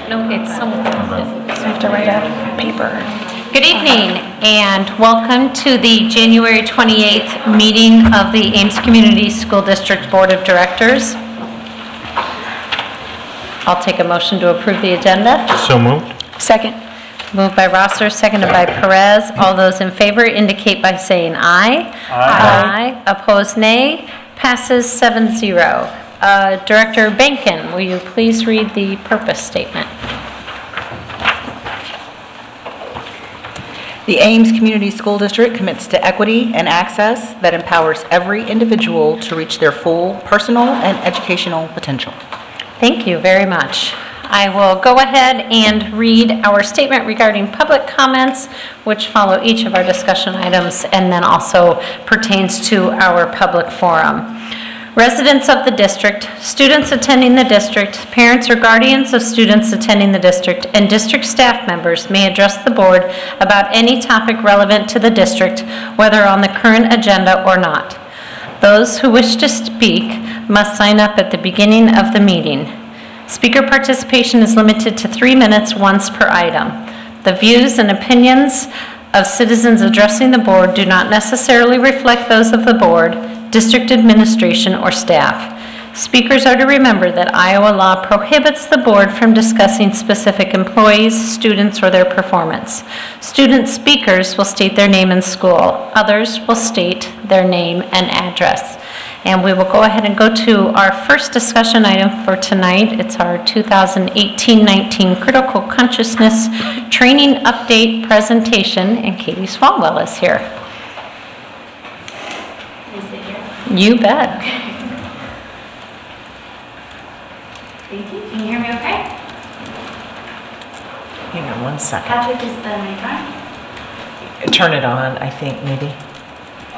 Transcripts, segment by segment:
No, it's somewhere. So I have to write a paper. Good evening and welcome to the January 28th meeting of the Ames Community School District Board of Directors. I'll take a motion to approve the agenda. So moved. Second. Moved by Rosser, seconded by Perez. All those in favor indicate by saying aye. Aye. Opposed, nay. Passes 7-0. Director Benkin, will you please read the purpose statement? The Ames Community School District commits to equity and access that empowers every individual to reach their full personal and educational potential. Thank you very much. I will go ahead and read our statement regarding public comments, which follow each of our discussion items and then also pertains to our public forum. Residents of the district, students attending the district, parents or guardians of students attending the district, and district staff members may address the board about any topic relevant to the district, whether on the current agenda or not. Those who wish to speak must sign up at the beginning of the meeting. Speaker participation is limited to 3 minutes once per item. The views and opinions of citizens addressing the board do not necessarily reflect those of the board, district administration, or staff. Speakers are to remember that Iowa law prohibits the board from discussing specific employees, students, or their performance. Student speakers will state their name and school. Others will state their name and address. And we will go ahead and go to our first discussion item for tonight. It's our 2018-19 Critical Consciousness Training Update presentation, and Katie Swalwell is here. You bet. Thank you. Can you hear me okay? Hang on one second. Patrick, is the mic on? Turn it on, I think, maybe.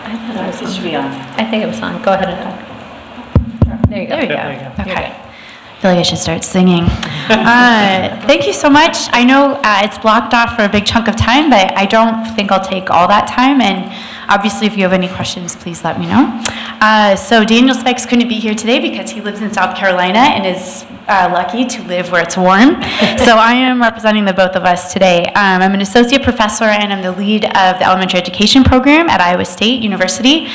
I thought It should be on. I think it was on. Go ahead and there you go. There we go. There you go. Okay. I feel like I should start singing. Thank you so much. I know it's blocked off for a big chunk of time, but I don't think I'll take all that time. And obviously, if you have any questions, please let me know. So Daniel Spikes couldn't be here today because he lives in South Carolina and is lucky to live where it's warm. So I am representing the both of us today. I'm an associate professor and I'm the lead of the elementary education program at Iowa State University.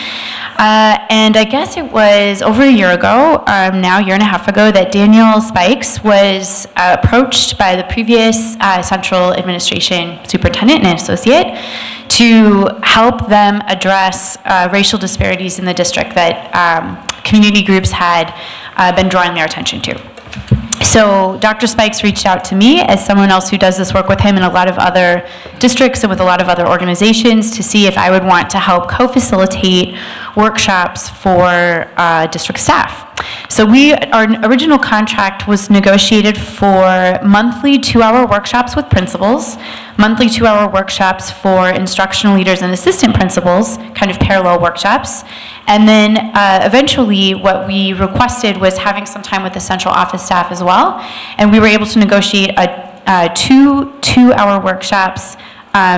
And I guess it was over a year ago, now a year and a half ago, that Daniel Spikes was approached by the previous central administration superintendent and associate to help them address racial disparities in the district that community groups had been drawing their attention to. So Dr. Spikes reached out to me as someone else who does this work with him in a lot of other districts and with a lot of other organizations to see if I would want to help co-facilitate workshops for district staff. So our original contract was negotiated for monthly 2-hour workshops with principals, monthly 2-hour workshops for instructional leaders and assistant principals, kind of parallel workshops. And then eventually what we requested was having some time with the central office staff as well. And we were able to negotiate two 2-hour workshops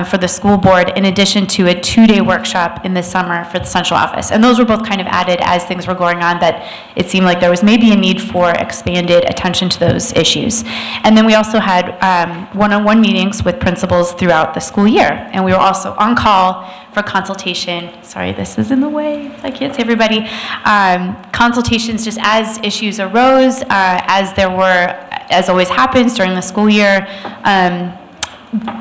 for the school board in addition to a 2-day workshop in the summer for the central office. And those were both kind of added as things were going on, that it seemed like there was maybe a need for expanded attention to those issues. And then we also had one-on-one meetings with principals throughout the school year. And we were also on call for consultation. Sorry, this is in the way, I can't see everybody. Consultations just as issues arose, as there were, as always happens during the school year,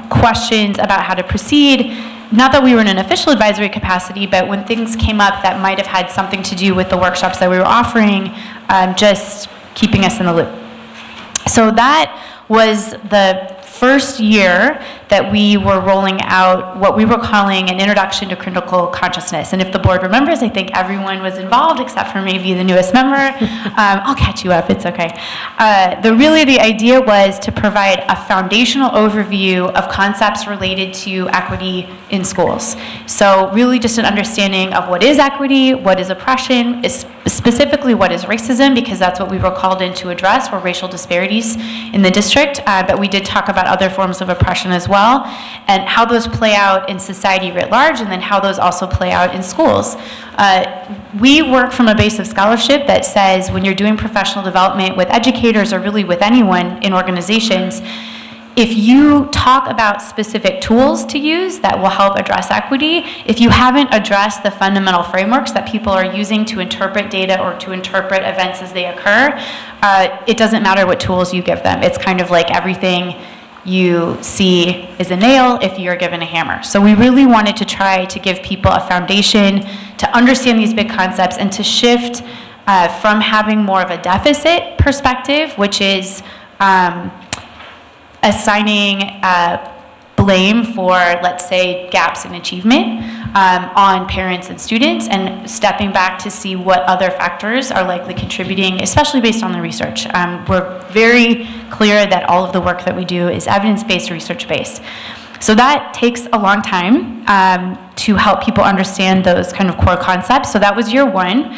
questions about how to proceed. Not that we were in an official advisory capacity, but when things came up that might have had something to do with the workshops that we were offering, just keeping us in the loop. So that was the first year that we were rolling out what we were calling an introduction to critical consciousness. And if the board remembers, I think everyone was involved except for maybe the newest member. I'll catch you up, it's okay. Really the idea was to provide a foundational overview of concepts related to equity in schools. So really just an understanding of what is equity, what is oppression, specifically what is racism, because that's what we were called in to address, were racial disparities in the district. But we did talk about other forms of oppression as well. well, and how those play out in society writ large, and then how those also play out in schools. We work from a base of scholarship that says when you're doing professional development with educators or really with anyone in organizations, if you talk about specific tools to use that will help address equity, if you haven't addressed the fundamental frameworks that people are using to interpret data or to interpret events as they occur, it doesn't matter what tools you give them. It's kind of like everything you see is a nail if you're given a hammer. So we really wanted to try to give people a foundation to understand these big concepts and to shift from having more of a deficit perspective, which is assigning blame for, let's say, gaps in achievement on parents and students, and stepping back to see what other factors are likely contributing, especially based on the research. We're very clear that all of the work that we do is evidence-based, research-based. So that takes a long time to help people understand those kind of core concepts. So that was year one.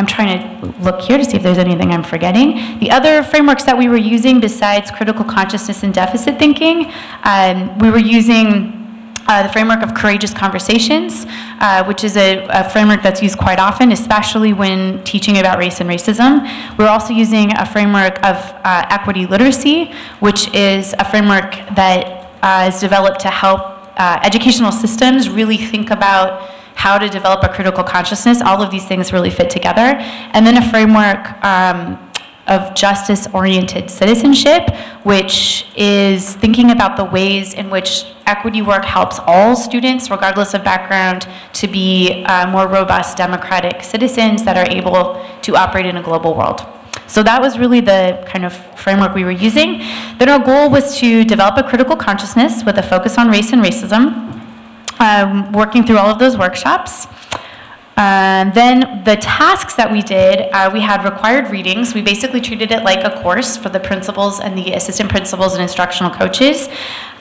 I'm trying to look here to see if there's anything I'm forgetting. The other frameworks that we were using besides critical consciousness and deficit thinking, we were using the framework of courageous conversations, which is a framework that's used quite often, especially when teaching about race and racism. We're also using a framework of equity literacy, which is a framework that is developed to help educational systems really think about how to develop a critical consciousness. All of these things really fit together. And then a framework of justice-oriented citizenship, which is thinking about the ways in which equity work helps all students, regardless of background, to be more robust democratic citizens that are able to operate in a global world. So that was really the kind of framework we were using. Then our goal was to develop a critical consciousness with a focus on race and racism, working through all of those workshops. Then the tasks that we did, we had required readings. We basically treated it like a course for the principals and the assistant principals and instructional coaches.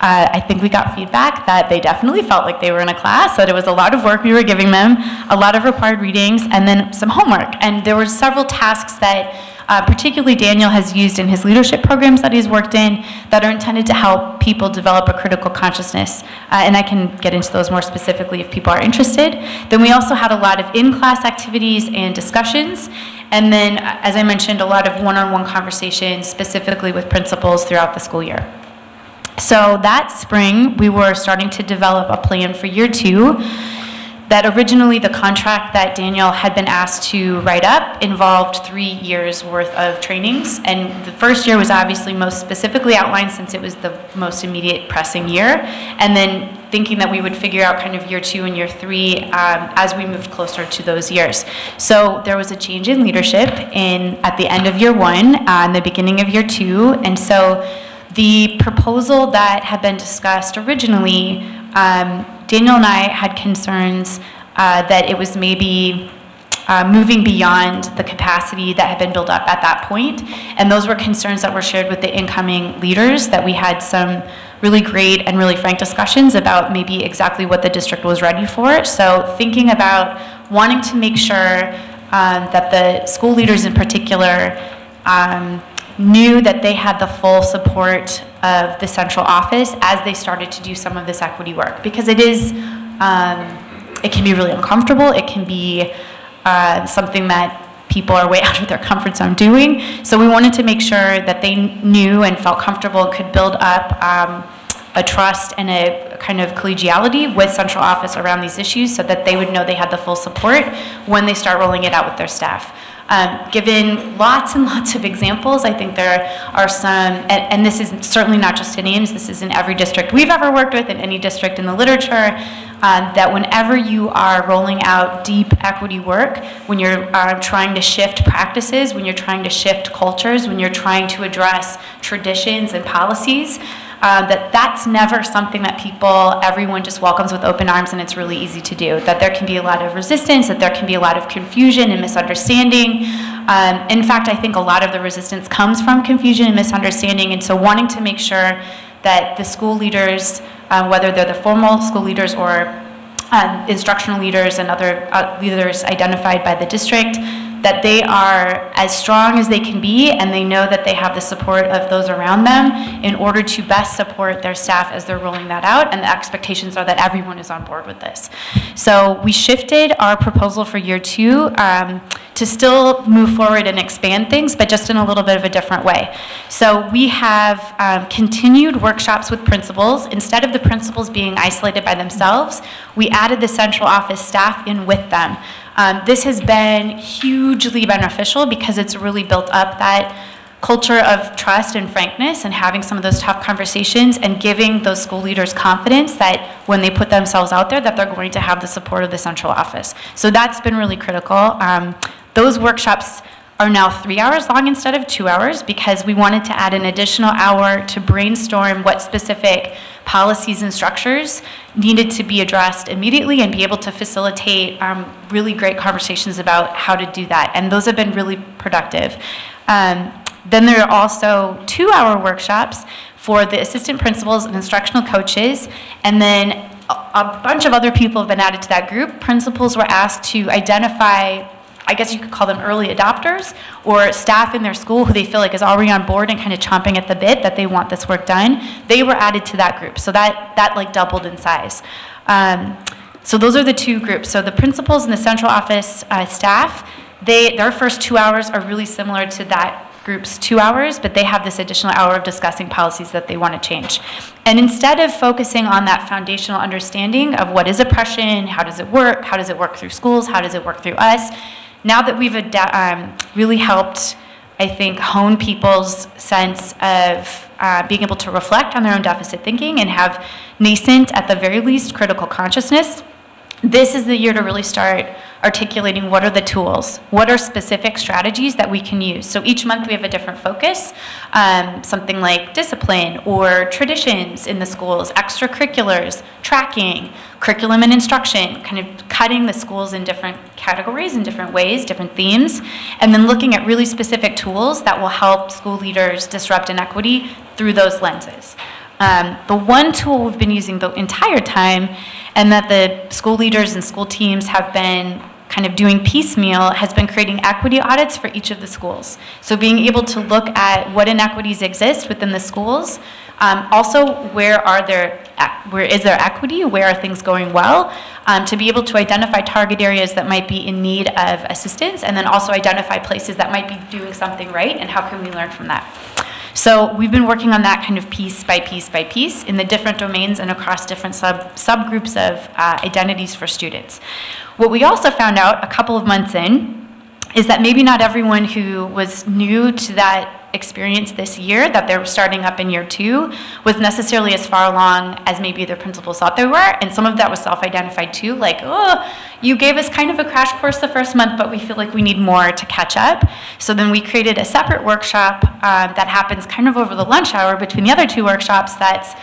I think we got feedback that they definitely felt like they were in a class, that it was a lot of work we were giving them, a lot of required readings, and then some homework. And there were several tasks that particularly Daniel has used in his leadership programs that he's worked in that are intended to help people develop a critical consciousness. And I can get into those more specifically if people are interested. Then we also had a lot of in-class activities and discussions. And then, as I mentioned, a lot of one-on-one conversations specifically with principals throughout the school year. So that spring, we were starting to develop a plan for year two. That originally the contract that Daniel had been asked to write up involved 3 years worth of trainings. And the first year was obviously most specifically outlined since it was the most immediate pressing year. And then thinking that we would figure out kind of year two and year three as we moved closer to those years. So there was a change in leadership at the end of year one and the beginning of year two. And so the proposal that had been discussed originally, Daniel and I had concerns that it was maybe moving beyond the capacity that had been built up at that point. And those were concerns that were shared with the incoming leaders, that we had some really great and really frank discussions about maybe exactly what the district was ready for. So thinking about wanting to make sure that the school leaders in particular knew that they had the full support of the central office as they started to do some of this equity work, because it is, it can be really uncomfortable. It can be something that people are way out of their comfort zone doing. So we wanted to make sure that they knew and felt comfortable and could build up a trust and a kind of collegiality with central office around these issues, so that they would know they had the full support when they start rolling it out with their staff. Given lots and lots of examples, I think there are some, and this is certainly not just in Ames, this is in every district we've ever worked with, in any district in the literature, that whenever you are rolling out deep equity work, when you're trying to shift practices, when you're trying to shift cultures, when you're trying to address traditions and policies, that's never something that everyone just welcomes with open arms and it's really easy to do. That there can be a lot of resistance, that there can be a lot of confusion and misunderstanding. In fact, I think a lot of the resistance comes from confusion and misunderstanding, and so wanting to make sure that the school leaders, whether they're the formal school leaders or instructional leaders and other leaders identified by the district, that they are as strong as they can be, and they know that they have the support of those around them in order to best support their staff as they're rolling that out, and the expectations are that everyone is on board with this. So we shifted our proposal for year 2 to still move forward and expand things, but just in a little bit of a different way. So we have continued workshops with principals. Instead of the principals being isolated by themselves, we added the central office staff in with them. This has been hugely beneficial because it's really built up that culture of trust and frankness and having some of those tough conversations and giving those school leaders confidence that when they put themselves out there that they're going to have the support of the central office. So that's been really critical. Those workshops are now 3 hours long instead of 2 hours because we wanted to add an additional hour to brainstorm what specific policies and structures needed to be addressed immediately and be able to facilitate really great conversations about how to do that. And those have been really productive. Then there are also 2-hour workshops for the assistant principals and instructional coaches, and then a bunch of other people have been added to that group. Principals were asked to identify, I guess you could call them early adopters, or staff in their school who they feel like is already on board and kind of chomping at the bit that they want this work done. They were added to that group, so that like doubled in size. So those are the 2 groups. So the principals and the central office staff, their first 2 hours are really similar to that group's 2 hours, but they have this additional hour of discussing policies that they want to change. And instead of focusing on that foundational understanding of what is oppression, how does it work through schools, how does it work through us, now that we've really helped, I think, hone people's sense of being able to reflect on their own deficit thinking and have nascent, at the very least, critical consciousness, this is the year to really start articulating what are the tools, what are specific strategies that we can use. So each month we have a different focus, something like discipline or traditions in the schools, extracurriculars, tracking, curriculum and instruction, kind of cutting the schools in different categories in different ways, different themes, and then looking at really specific tools that will help school leaders disrupt inequity through those lenses. The one tool we've been using the entire time and that the school leaders and school teams have been kind of doing piecemeal has been creating equity audits for each of the schools. So being able to look at what inequities exist within the schools, also where is there equity, where are things going well, to be able to identify target areas that might be in need of assistance, and then also identify places that might be doing something right and how can we learn from that. So we've been working on that kind of piece by piece by piece in the different domains and across different subgroups of identities for students. What we also found out a couple of months in is that maybe not everyone who was new to that experience this year, that they're starting up in year 2, was necessarily as far along as maybe their principals thought they were, and some of that was self-identified too, like, oh, you gave us kind of a crash course the first month, but we feel like we need more to catch up. So then we created a separate workshop that happens kind of over the lunch hour between the other 2 workshops that's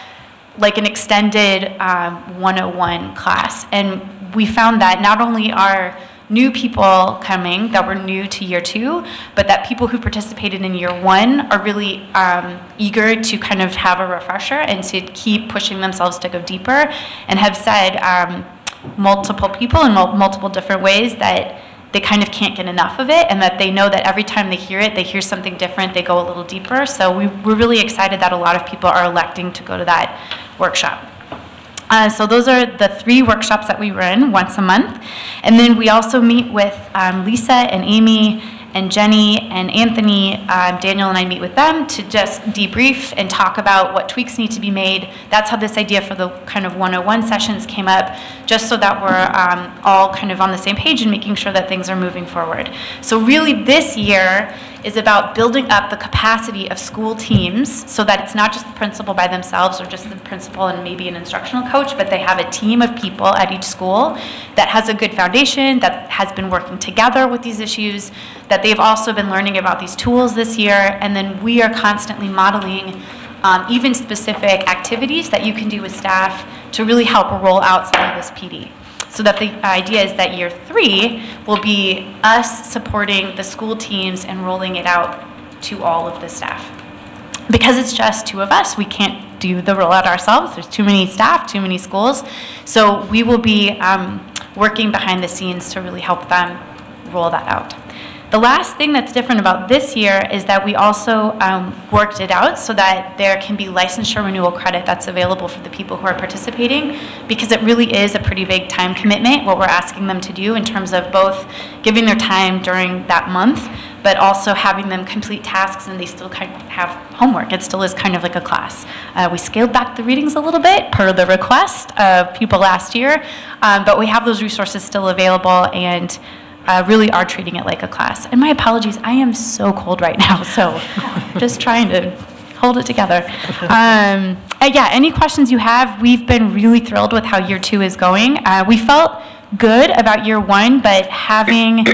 like an extended 101 class. And we found that not only are new people coming that were new to year 2, but that people who participated in year 1 are really eager to kind of have a refresher and to keep pushing themselves to go deeper, and have said multiple people in multiple different ways that they kind of can't get enough of it, and that they know that every time they hear something different, they go a little deeper. So we're really excited that a lot of people are electing to go to that workshop. So those are the 3 workshops that we run once a month. And then we also meet with Lisa and Amy and Jenny and Anthony. Daniel and I meet with them to just debrief and talk about what tweaks need to be made. That's how this idea for the kind of 101 sessions came up, just so that we're all kind of on the same page and making sure that things are moving forward. So really this year is about building up the capacity of school teams so that it's not just the principal by themselves or just the principal and maybe an instructional coach, but they have a team of people at each school that has a good foundation, that has been working together with these issues, that they've also been learning about these tools this year, and then we are constantly modeling even specific activities that you can do with staff to really help roll out some of this PD. So that the idea is that year 3 will be us supporting the school teams and rolling it out to all of the staff. Because it's just 2 of us, we can't do the rollout ourselves. There's too many staff, too many schools. So we will be working behind the scenes to really help them roll that out. The last thing that's different about this year is that we also worked it out so that there can be licensure renewal credit that's available for the people who are participating, because it really is a pretty big time commitment, what we're asking them to do in terms of both giving their time during that month, but also having them complete tasks, and they still kind of have homework. It still is kind of like a class. We scaled back the readings a little bit per the request of people last year, but we have those resources still available, and really are treating it like a class. And my apologies, I am so cold right now, so just trying to hold it together. Yeah, any questions you have, we've been really thrilled with how year 2 is going. We felt good about year 1, but having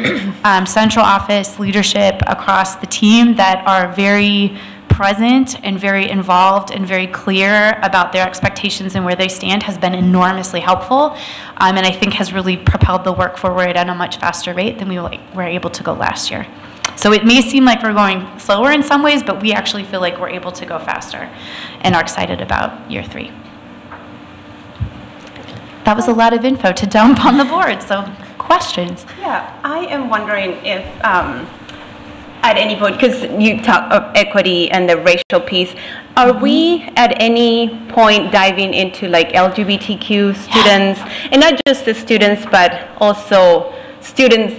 central office leadership across the team that are very present and very involved and very clear about their expectations and where they stand has been enormously helpful, and I think has really propelled the work forward at a much faster rate than we were able to go last year. So it may seem like we're going slower in some ways, but we actually feel like we're able to go faster and are excited about year 3. That was a lot of info to dump on the board, so questions? Yeah, I am wondering if at any point, because you talk of equity and the racial piece, are we at any point diving into like LGBTQ students, and not just the students, but also students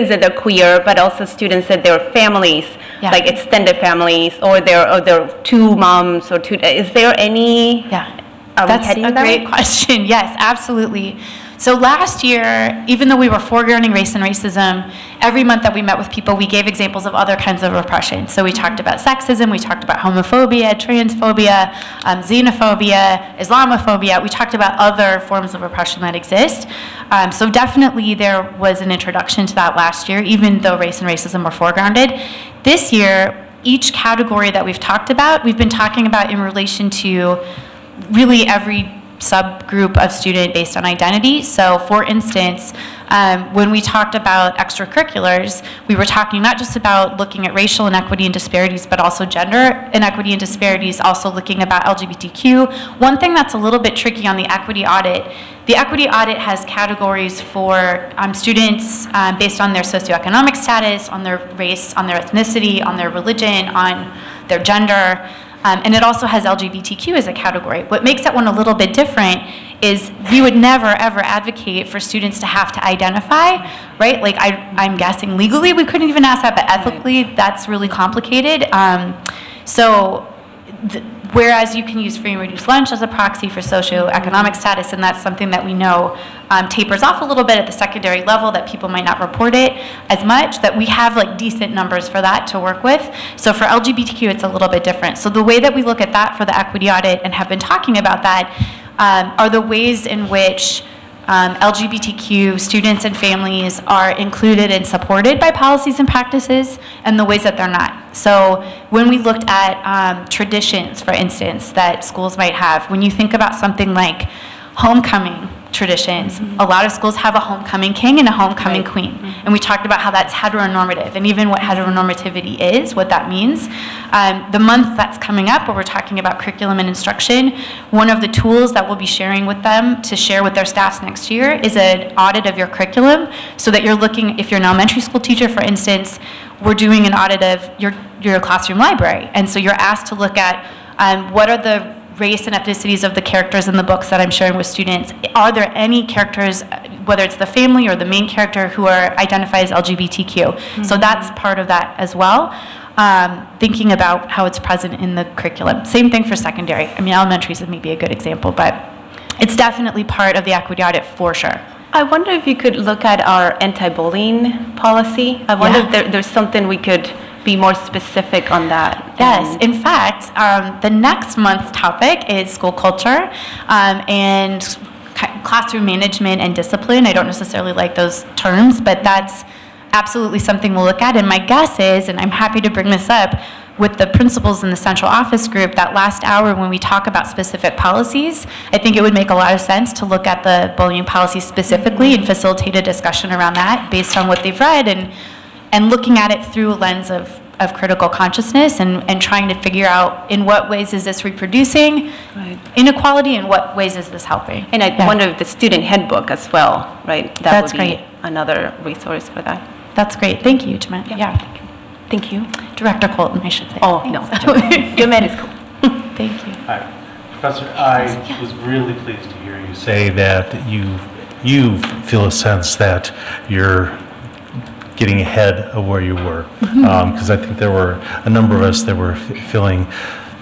that are queer, but also students that their families, like extended families, or their 2 moms or 2, is there any? Yeah. That's a great question. Yes, absolutely. So last year, even though we were foregrounding race and racism, every month that we met with people, we gave examples of other kinds of repression. So we talked about sexism, we talked about homophobia, transphobia, xenophobia, Islamophobia. We talked about other forms of repression that exist. So definitely there was an introduction to that last year, even though race and racism were foregrounded. This year, each category that we've talked about, we've been talking about in relation to really every subgroup of student based on identity. So for instance, when we talked about extracurriculars, we were talking not just about looking at racial inequity and disparities, but also gender inequity and disparities, also looking about LGBTQ. One thing that's a little bit tricky on the equity audit has categories for students based on their socioeconomic status, on their race, on their ethnicity, on their religion, on their gender. And it also has LGBTQ as a category. What makes that one a little bit different is we would never, ever advocate for students to have to identify, right? Like I'm guessing legally we couldn't even ask that, but ethically that's really complicated. Whereas you can use free and reduced lunch as a proxy for socioeconomic status, and that's something that we know tapers off a little bit at the secondary level, that people might not report it as much, that we have like decent numbers for that to work with. So for LGBTQ, it's a little bit different. So the way that we look at that for the equity audit and have been talking about that are the ways in which LGBTQ students and families are included and supported by policies and practices, and the ways that they're not. So when we looked at traditions, for instance, that schools might have, when you think about something like homecoming traditions, a lot of schools have a homecoming king and a homecoming queen. And we talked about how that's heteronormative, and even what heteronormativity is, what that means. The month that's coming up, where we're talking about curriculum and instruction, one of the tools that we'll be sharing with them to share with their staffs next year is an audit of your curriculum, so that you're looking, if you're an elementary school teacher, for instance, we're doing an audit of your classroom library. And so you're asked to look at what are the race and ethnicities of the characters in the books that I'm sharing with students. Are there any characters, whether it's the family or the main character, who are identified as LGBTQ? So that's part of that as well. Thinking about how it's present in the curriculum. Same thing for secondary. I mean, elementary is maybe a good example, but it's definitely part of the equity audit for sure. I wonder if you could look at our anti-bullying policy. I wonder if there's something we could be more specific on that. Yes, in fact, the next month's topic is school culture and classroom management and discipline. I don't necessarily like those terms, but that's absolutely something we'll look at. And my guess is, and I'm happy to bring this up, with the principals in the central office group, that last hour when we talk about specific policies, I think it would make a lot of sense to look at the bullying policy specifically and facilitate a discussion around that based on what they've read, and looking at it through a lens of critical consciousness, and trying to figure out in what ways is this reproducing inequality, and what ways is this helping. And I wonder if the student handbook as well, right? That That's would be great. another resource for that. that's great. Thank you, Jeanette. Yeah. Thank you. Director Colton, I should say. Oh, no. Jeanette is cool. Thank you. Hi, Professor. I was really pleased to hear you say that you feel a sense that you're getting ahead of where you were, because I think there were a number of us that were feeling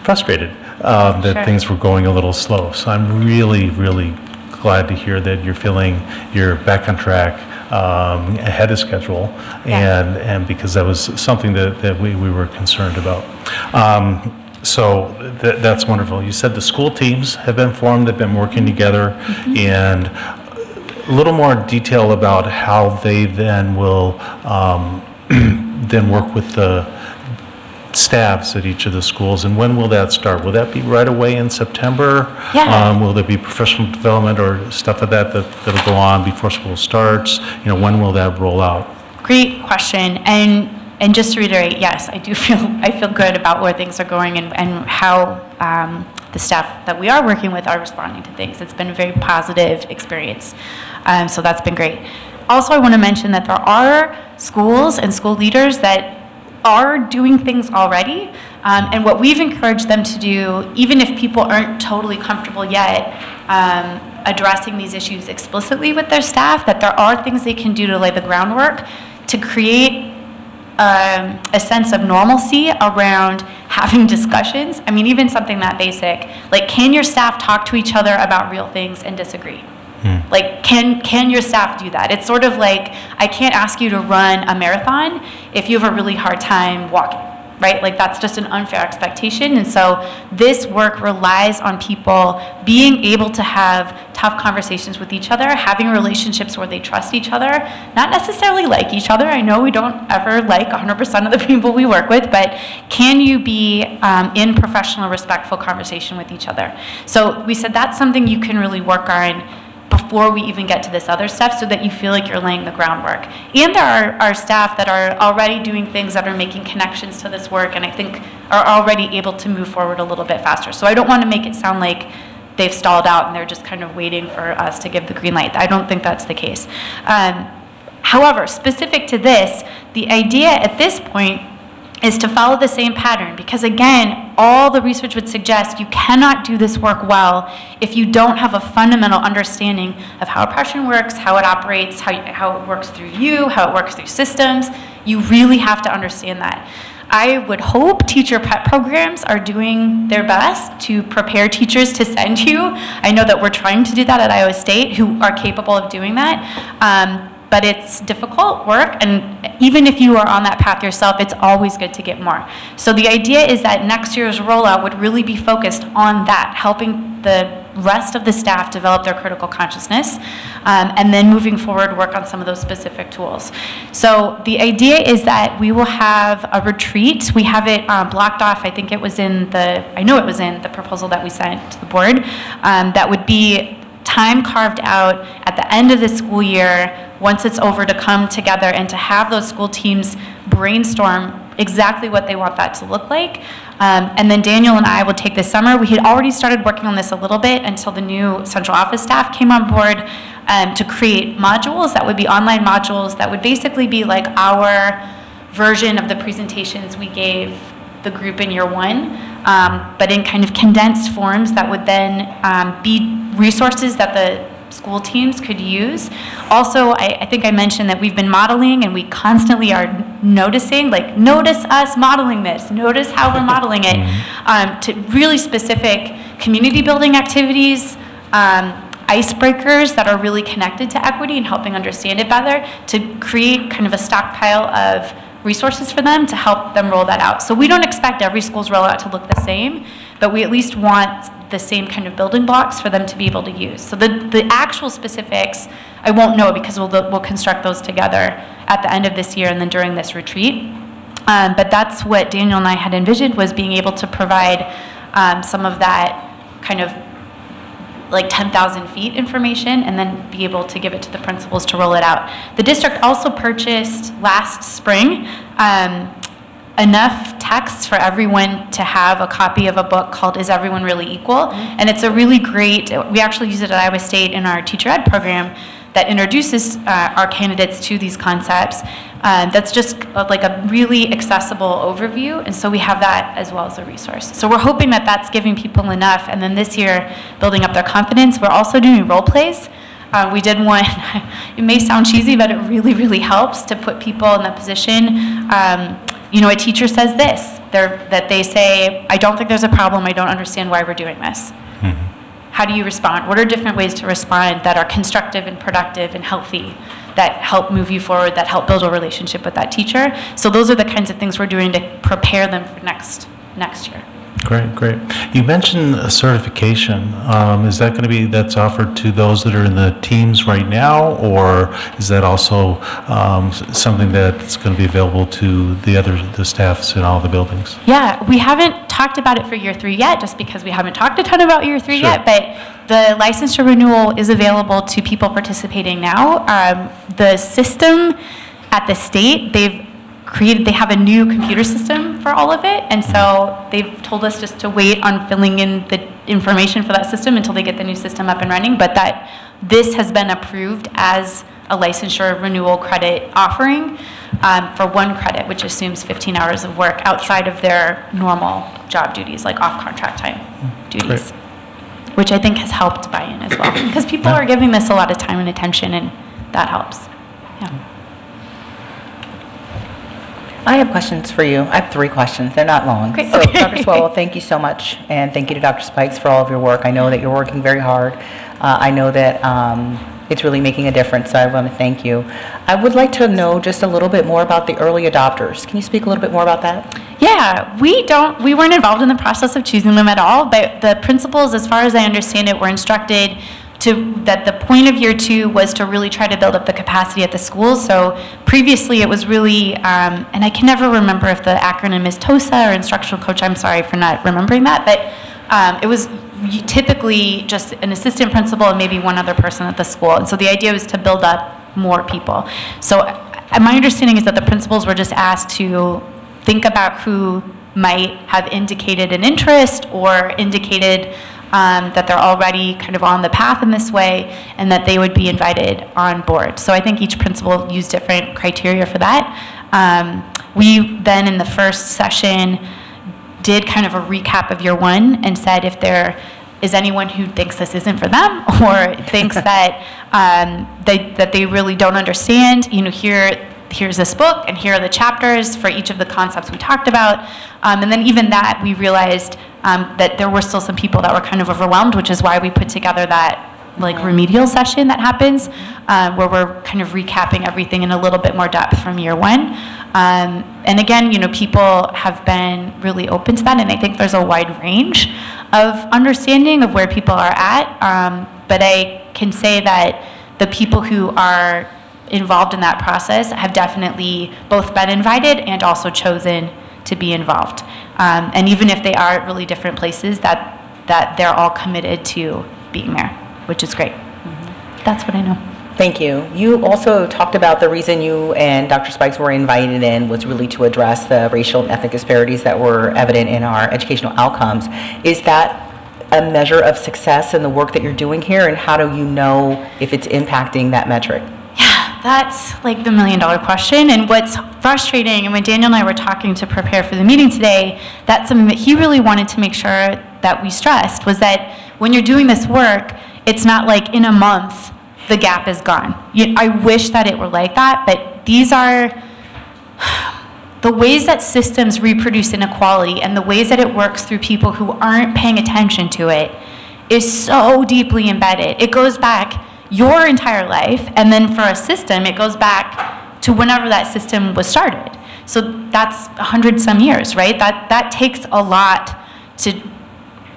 frustrated that things were going a little slow. So I'm really, really glad to hear that you're feeling you're back on track, ahead of schedule, and because that was something that we were concerned about. So that's wonderful. You said the school teams have been formed, they've been working together, and a little more detail about how they then will then work with the staffs at each of the schools, and when will that start? Will that be right away in September? Yeah. Will there be professional development or stuff like that'll go on before school starts? When will that roll out? Great question. And just to reiterate, yes, I feel good about where things are going and how the staff that we are working with are responding to things. It's been a very positive experience. So that's been great. Also, I want to mention that there are schools and school leaders that are doing things already. And what we've encouraged them to do, even if people aren't totally comfortable yet addressing these issues explicitly with their staff, that there are things they can do to lay the groundwork to create a sense of normalcy around having discussions. I mean, even something that basic, like, can your staff talk to each other about real things and disagree? Like, can your staff do that? It's sort of like, I can't ask you to run a marathon if you have a really hard time walking, right? Like, that's just an unfair expectation. And so this work relies on people being able to have tough conversations with each other, having relationships where they trust each other, not necessarily like each other. I know we don't ever like 100% of the people we work with, but can you be in professional, respectful conversation with each other? So we said that's something you can really work on before we even get to this other stuff, so that you feel like you're laying the groundwork. And there are staff that are already doing things that are making connections to this work, and I think are already able to move forward a little bit faster. So I don't want to make it sound like they've stalled out and they're just kind of waiting for us to give the green light. I don't think that's the case. However, specific to this, the idea at this point is to follow the same pattern, because again, all the research would suggest you cannot do this work well if you don't have a fundamental understanding of how oppression works, how it operates, how it works through you, how it works through systems. You really have to understand that. I would hope teacher prep programs are doing their best to prepare teachers to send you. I know that we're trying to do that at Iowa State, who are capable of doing that. But it's difficult work, and even if you are on that path yourself, it's always good to get more. So the idea is that next year's rollout would really be focused on that, helping the rest of the staff develop their critical consciousness, and then moving forward, work on some of those specific tools. So the idea is that we will have a retreat. We have it blocked off. I think it was I know it was in the proposal that we sent to the board. That would be time carved out at the end of the school year, once it's over, to come together and to have those school teams brainstorm exactly what they want that to look like. And then Daniel and I will take this summer. We had already started working on this a little bit until the new central office staff came on board to create modules that would be online modules that would basically be like our version of the presentations we gave the group in year one, but in kind of condensed forms that would then be resources that the school teams could use. Also, I think I mentioned that we've been modeling, and we constantly are noticing, like, notice us modeling this, notice how we're modeling it, to really specific community building activities, icebreakers that are really connected to equity and helping understand it better, to create kind of a stockpile of resources for them to help them roll that out. So we don't expect every school's rollout to look the same, but we at least want the same kind of building blocks for them to be able to use. So the actual specifics, I won't know, because we'll construct those together at the end of this year and then during this retreat. But that's what Daniel and I had envisioned, was being able to provide some of that kind of like 10,000 feet information, and then be able to give it to the principals to roll it out. The district also purchased last spring enough texts for everyone to have a copy of a book called Is Everyone Really Equal? And it's a really great, we actually use it at Iowa State in our teacher ed program that introduces our candidates to these concepts. That's just like a really accessible overview, and so we have that as well as a resource. So we're hoping that that's giving people enough, and then this year, building up their confidence. We're also doing role plays. We did one, it may sound cheesy, but it really, really helps to put people in that position. A teacher says this, that they say, I don't think there's a problem, I don't understand why we're doing this. How do you respond? What are different ways to respond that are constructive and productive and healthy, that help move you forward, that help build a relationship with that teacher? So those are the kinds of things we're doing to prepare them for next year. Great. You mentioned a certification. Is that going to be, that's offered to those that are in the teams right now, or is that also something that's going to be available to the staffs in all the buildings? Yeah, we haven't talked about it for year 3 yet, just because we haven't talked a ton about year 3 Sure. yet, but the licensure renewal is available to people participating now. The system at the state, they have a new computer system for all of it, and so they've told us just to wait on filling in the information for that system until they get the new system up and running, but that this has been approved as a licensure renewal credit offering for 1 credit, which assumes 15 hours of work outside of their normal job duties, like off-contract time duties, which I think has helped buy-in as well, because people are giving this a lot of time and attention, and that helps. Yeah. I have questions for you. I have 3 questions. They're not long. Great. So, Okay. Dr. Swallow, thank you so much, and thank you to Dr. Spikes for all of your work. I know that you're working very hard. I know that it's really making a difference, so I want to thank you. I would like to know just a little bit more about the early adopters. Can you speak a little bit more about that? Yeah, we weren't involved in the process of choosing them at all, but the principals, as far as I understand it, were instructed that the point of year 2 was to really try to build up the capacity at the schools. So previously it was really, and I can never remember if the acronym is TOSA or instructional coach, I'm sorry for not remembering that, but it was typically just an assistant principal and maybe one other person at the school. And so the idea was to build up more people. So my understanding is that the principals were just asked to think about who might have indicated an interest or indicated that they're already kind of on the path in this way, and that they would be invited on board. So I think each principal used different criteria for that. We then, in the first session, did kind of a recap of year 1 and said if there is anyone who thinks this isn't for them, or thinks that that they really don't understand, here's this book, and here are the chapters for each of the concepts we talked about. And then even that, we realized that there were still some people that were kind of overwhelmed, which is why we put together that remedial session that happens, where we're kind of recapping everything in a little bit more depth from year 1. And again, people have been really open to that, and I think there's a wide range of understanding of where people are at. But I can say that the people who are involved in that process have definitely both been invited and also chosen to be involved. And even if they are at really different places, that they're all committed to being there, which is great. That's what I know. Thank you. You also talked about the reason you and Dr. Spikes were invited in was really to address the racial and ethnic disparities that were evident in our educational outcomes. Is that a measure of success in the work that you're doing here, and how do you know if it's impacting that metric? Yeah, that's like the $1 million question. And what's frustrating, and when Daniel and I were talking to prepare for the meeting today, that's something that he really wanted to make sure that we stressed, was that when you're doing this work, it's not like in a month the gap is gone. I wish that it were like that, but these are the ways that systems reproduce inequality, and the ways that it works through people who aren't paying attention to it is so deeply embedded. It goes back your entire life, and then for a system, it goes back to whenever that system was started. So that's 100-some years, right? That takes a lot to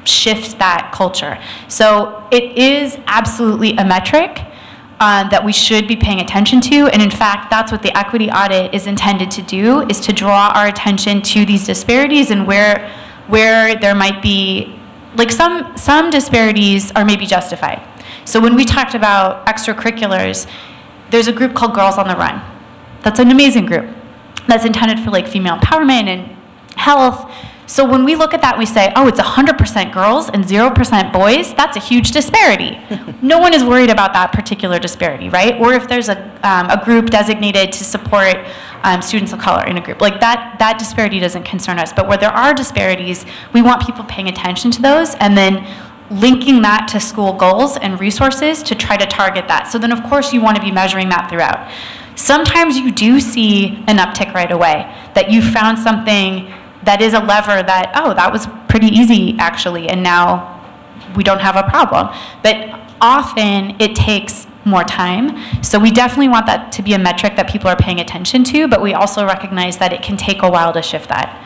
shift that culture. So it is absolutely a metric that we should be paying attention to, and in fact, that's what the equity audit is intended to do, is to draw our attention to these disparities and where there might be, like some disparities are maybe justified. So when we talked about extracurriculars, there's a group called Girls on the Run. That's an amazing group. That's intended for like female empowerment and health. So when we look at that, we say, oh, it's 100% girls and 0% boys. That's a huge disparity. No one is worried about that particular disparity, right? Or if there's a group designated to support students of color in a group. Like that disparity doesn't concern us. But where there are disparities, we want people paying attention to those and then linking that to school goals and resources to try to target that. So then, of course, you want to be measuring that throughout. Sometimes you do see an uptick right away, that you found something that is a lever that, oh, that was pretty easy actually, and now we don't have a problem. But often it takes more time. So we definitely want that to be a metric that people are paying attention to, but we also recognize that it can take a while to shift that,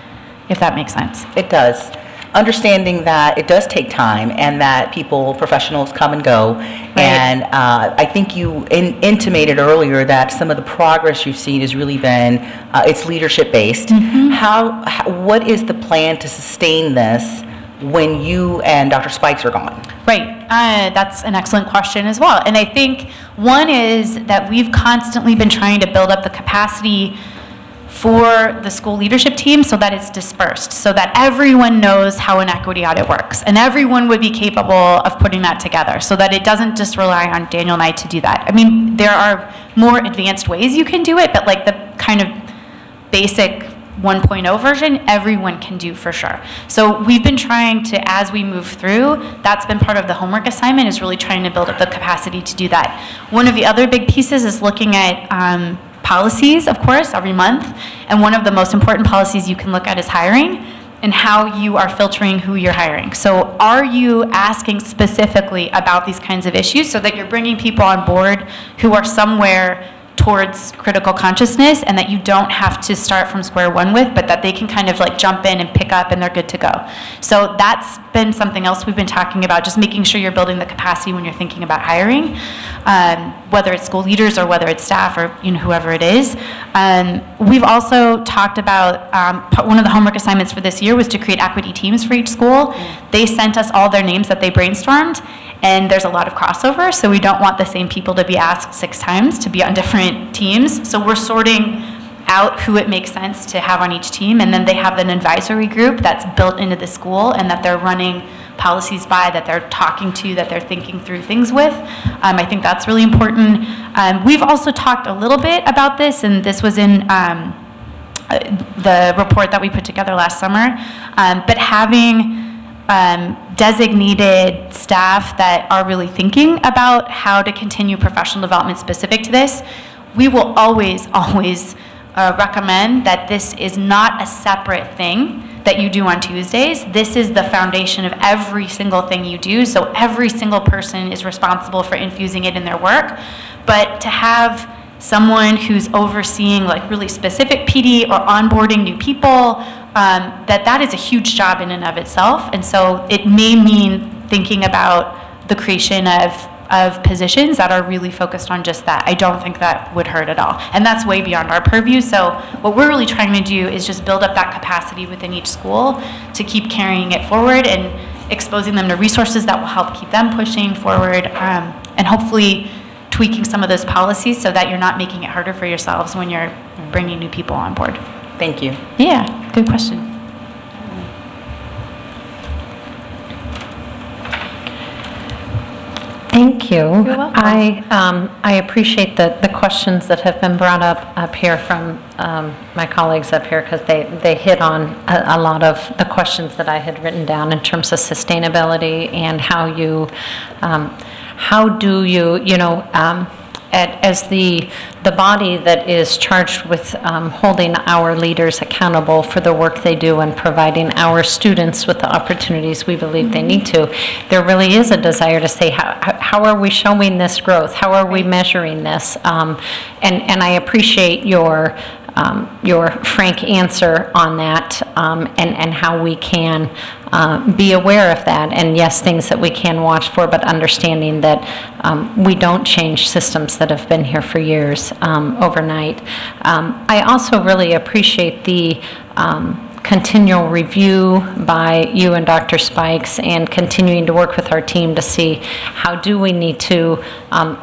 if that makes sense. It does. Understanding that it does take time and that people, professionals come and go. Right. And I think you intimated earlier that some of the progress you've seen has really been, it's leadership based. Mm-hmm. What is the plan to sustain this when you and Dr. Spikes are gone? Right, that's an excellent question as well. And I think one is that we've constantly been trying to build up the capacity for the school leadership team so that it's dispersed, so that everyone knows how an equity audit works, and everyone would be capable of putting that together, so that it doesn't just rely on Daniel and I to do that. I mean, there are more advanced ways you can do it, but like the kind of basic 1.0 version, everyone can do for sure. So we've been trying to, as we move through, that's been part of the homework assignment, is really trying to build up the capacity to do that. One of the other big pieces is looking at policies, of course, every month. And one of the most important policies you can look at is hiring and how you are filtering who you're hiring. So are you asking specifically about these kinds of issues so that you're bringing people on board who are somewhere towards critical consciousness, and that you don't have to start from square one with, but that they can kind of like jump in and pick up and they're good to go. So that's been something else we've been talking about, just making sure you're building the capacity when you're thinking about hiring, whether it's school leaders or whether it's staff or whoever it is. We've also talked about, one of the homework assignments for this year was to create equity teams for each school. They sent us all their names that they brainstormed, and there's a lot of crossover, so we don't want the same people to be asked 6 times to be on different teams. So we're sorting out who it makes sense to have on each team, and then they have an advisory group that's built into the school and that they're running policies by, that they're talking to, that they're thinking through things with. I think that's really important. We've also talked a little bit about this, and this was in the report that we put together last summer, but having designated staff that are really thinking about how to continue professional development specific to this. We will always recommend that this is not a separate thing that you do on Tuesdays. This is the foundation of every single thing you do, so every single person is responsible for infusing it in their work. But to have someone who's overseeing like really specific PD or onboarding new people, that is a huge job in and of itself. And so it may mean thinking about the creation of positions that are really focused on just that. I don't think that would hurt at all. And that's way beyond our purview. So what we're really trying to do is just build up that capacity within each school to keep carrying it forward and exposing them to resources that will help keep them pushing forward, and hopefully tweaking some of those policies so that you're not making it harder for yourselves when you're bringing new people on board. Thank you. Yeah, good question. Thank you. You're welcome. I appreciate the questions that have been brought up here from my colleagues up here, because they hit on a lot of the questions that I had written down in terms of sustainability and how do you as the body that is charged with holding our leaders accountable for the work they do and providing our students with the opportunities we believe they need to, there really is a desire to say, how are we showing this growth? How are we measuring this? And I appreciate your frank answer on that, and how we can be aware of that, and yes, things that we can watch for, but understanding that we don't change systems that have been here for years overnight. I also really appreciate the continual review by you and Dr. Spikes, and continuing to work with our team to see how do we need to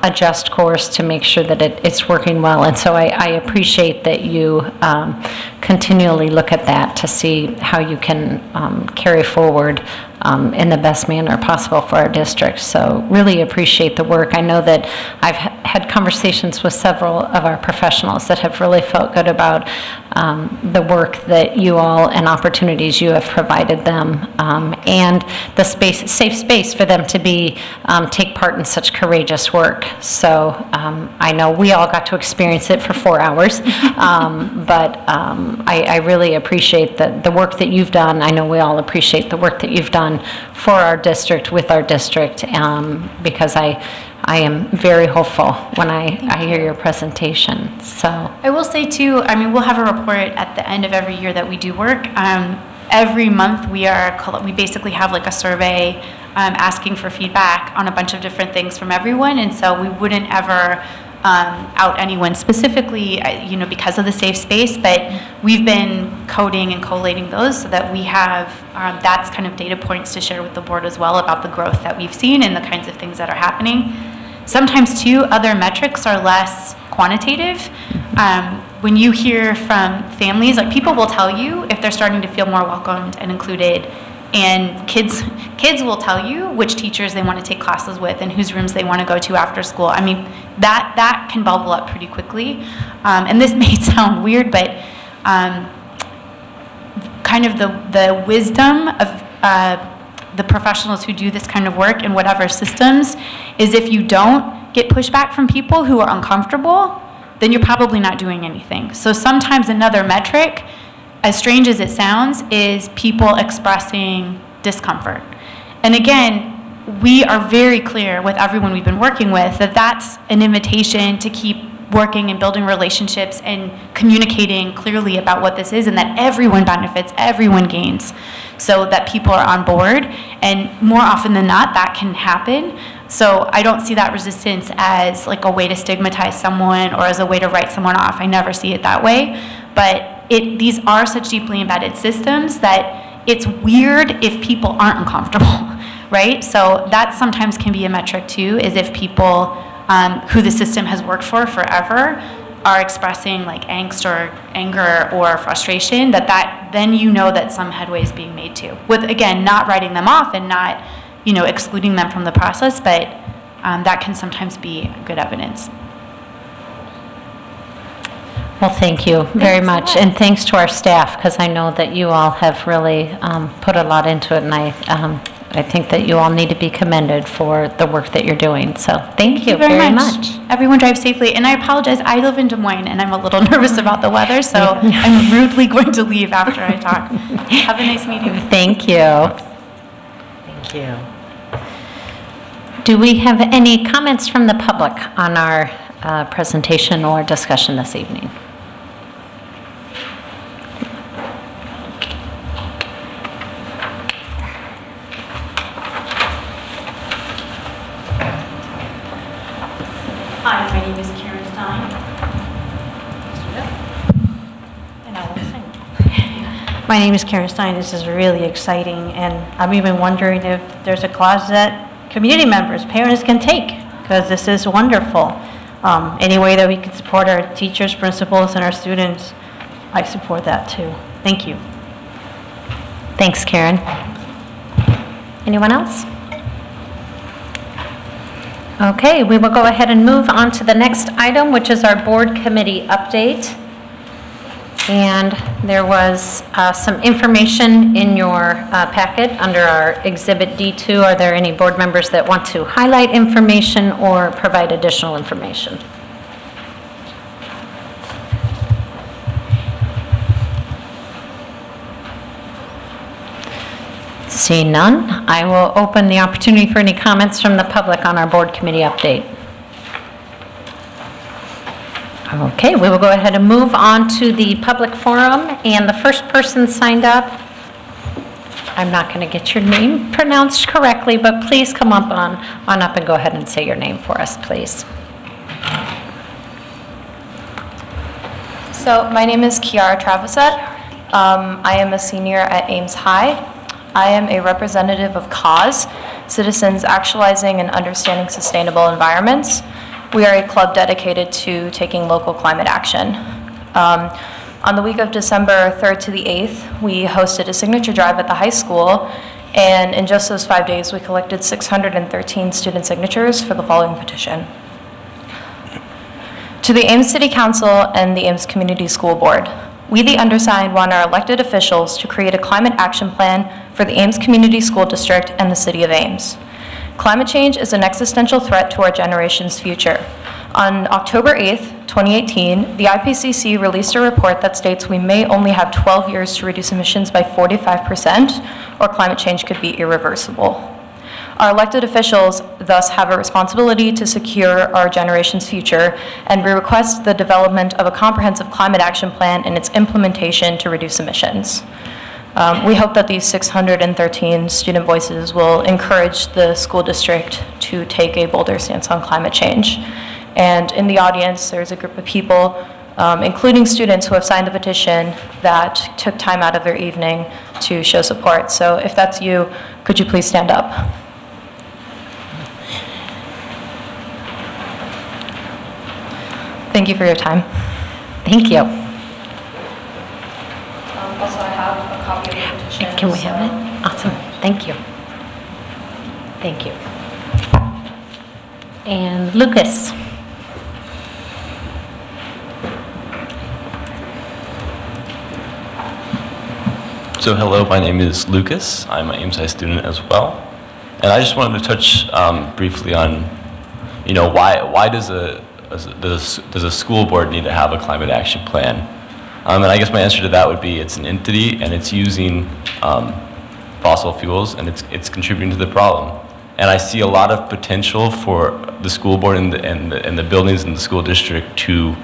adjust course to make sure that it's working well. And so I appreciate that you continually look at that to see how you can carry forward in the best manner possible for our district. So really appreciate the work. I know that I've had conversations with several of our professionals that have really felt good about the work that you all and opportunities you have provided them, and the safe space for them to take part in such courageous work. So I know we all got to experience it for 4 hours, but I really appreciate the work that you've done. I know we all appreciate the work that you've done for our district, with our district, because I am very hopeful when I hear your presentation. So I will say too, I mean, we'll have a report at the end of every year that we do work. Every month we basically have like a survey asking for feedback on a bunch of different things from everyone, and so we wouldn't ever out anyone specifically, because of the safe space, but we've been coding and collating those so that we have, that's kind of data points to share with the board as well about the growth that we've seen and the kinds of things that are happening. Sometimes too, other metrics are less quantitative. When you hear from families, like people will tell you if they're starting to feel more welcomed and included, and kids will tell you which teachers they want to take classes with and whose rooms they want to go to after school. I mean, that can bubble up pretty quickly. And this may sound weird, but kind of the wisdom of the professionals who do this kind of work in whatever systems is if you don't get pushback from people who are uncomfortable, then you're probably not doing anything. So sometimes another metric, as strange as it sounds, is people expressing discomfort. And again, we are very clear with everyone we've been working with that that's an invitation to keep working and building relationships and communicating clearly about what this is, and that everyone benefits, everyone gains, so that people are on board. And more often than not, that can happen. So I don't see that resistance as like a way to stigmatize someone or as a way to write someone off. I never see it that way. But these are such deeply embedded systems that it's weird if people aren't uncomfortable, right? So that sometimes can be a metric too, is if people who the system has worked for forever are expressing like angst or anger or frustration, then you know that some headway is being made too. With, again, not writing them off and not, excluding them from the process, but that can sometimes be good evidence. well, thank you very much, and thanks to our staff, because I know that you all have really put a lot into it, and I think that you all need to be commended for the work that you're doing. So thank you very much. Everyone drive safely. And I apologize, I live in Des Moines and I'm a little nervous about the weather, so I'm rudely going to leave after I talk. Have a nice meeting. Thank you. Thank you. Do we have any comments from the public on our presentation or discussion this evening? Hi, my name is Karen Stein. And I will sing. My name is Karen Stein. This is really exciting, and I'm even wondering if there's a class that community members, parents can take, because this is wonderful. Any way that we can support our teachers, principals, and our students, I support that too. Thank you. Thanks, Karen. Anyone else? Okay, we will go ahead and move on to the next item, which is our board committee update. And there was some information in your packet under our Exhibit D2. Are there any board members that want to highlight information or provide additional information? Seeing none, I will open the opportunity for any comments from the public on our board committee update. Okay, we will go ahead and move on to the public forum, and the first person signed up, I'm not going to get your name pronounced correctly, but please come up on up and go ahead and say your name for us, please. So my name is Kiara Travisette. I am a senior at Ames High. I am a representative of CAUSE, Citizens Actualizing and Understanding Sustainable Environments. We are a club dedicated to taking local climate action. On the week of December 3rd to the 8th, we hosted a signature drive at the high school, And in just those 5 days, we collected 613 student signatures for the following petition. To the Ames City Council and the Ames Community School Board, we, the undersigned, want our elected officials to create a climate action plan for the Ames Community School District and the City of Ames. Climate change is an existential threat to our generation's future. On October 8th, 2018, the IPCC released a report that states we may only have 12 years to reduce emissions by 45%, or climate change could be irreversible. Our elected officials thus have a responsibility to secure our generation's future, and we request the development of a comprehensive climate action plan and its implementation to reduce emissions. We hope that these 613 student voices will encourage the school district to take a bolder stance on climate change. And in the audience, there's a group of people, including students who have signed the petition, that took time out of their evening to show support. So if that's you, could you please stand up? Thank you for your time. Thank you. Also, I have a copy of the petition. Can we have it? Awesome. Thank you. Thank you. And Lucas. So hello, my name is Lucas. I'm an Ames High student as well. And I just wanted to touch briefly on, why does a school board need to have a climate action plan? And I guess my answer to that would be it's an entity and it's using fossil fuels and it's contributing to the problem. And I see a lot of potential for the school board and the buildings in the school district to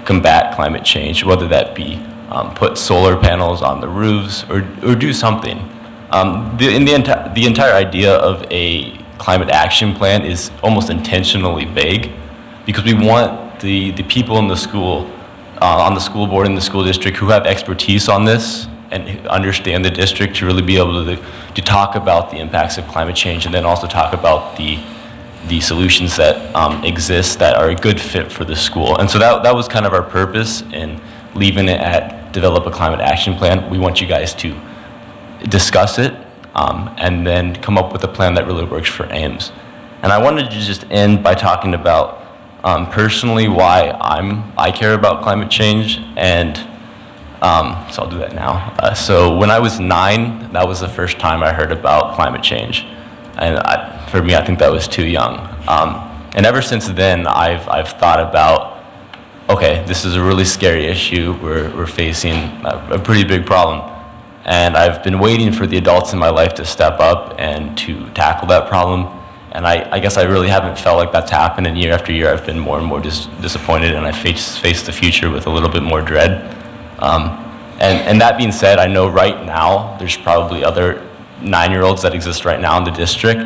combat climate change, whether that be put solar panels on the roofs or do something. The entire idea of a climate action plan is almost intentionally vague because we want the people in the school, on the school board in the school district who have expertise on this and who understand the district to really be able to talk about the impacts of climate change and then also talk about the solutions that exist that are a good fit for the school. And so that was kind of our purpose in leaving it at develop a climate action plan. We want you guys to discuss it and then come up with a plan that really works for Ames. And I wanted to just end by talking about personally why I care about climate change, and so I'll do that now. So when I was 9, that was the first time I heard about climate change. And for me, I think that was too young. And ever since then, I've thought about, okay, this is a really scary issue. We're facing a pretty big problem. And I've been waiting for the adults in my life to step up and to tackle that problem. And I guess I really haven't felt like that's happened. And year after year, I've been more and more disappointed, and I face the future with a little bit more dread. And that being said, I know right now there's probably other 9-year-olds that exist right now in the district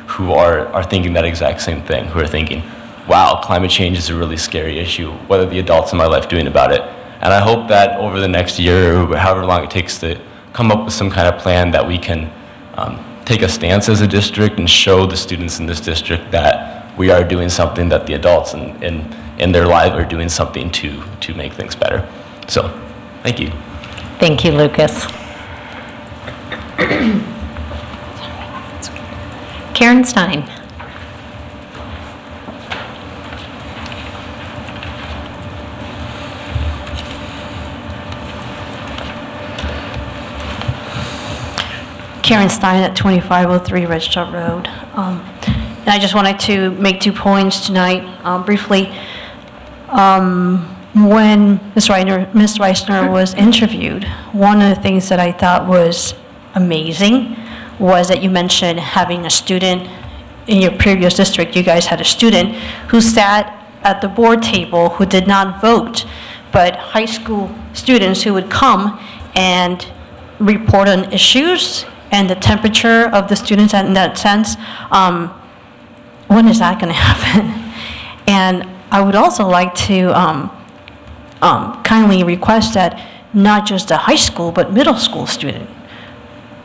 who are thinking that exact same thing, who are thinking, wow, climate change is a really scary issue. What are the adults in my life doing about it? And I hope that over the next year, or however long it takes to come up with some kind of plan that we can take a stance as a district and show the students in this district that we are doing something, that the adults in their life are doing something to make things better. So, thank you. Thank you, Lucas. Karen Stein. Karen Stein at 2503 Red Shot Road. And I just wanted to make 2 points tonight, briefly. When Ms. Reisner was interviewed, one of the things that I thought was amazing was that you mentioned having a student in your previous district. You guys had a student who sat at the board table who did not vote, but high school students who would come and report on issues and the temperature of the students in that sense. When is that going to happen? And I would also like to kindly request that not just a high school, but middle school student.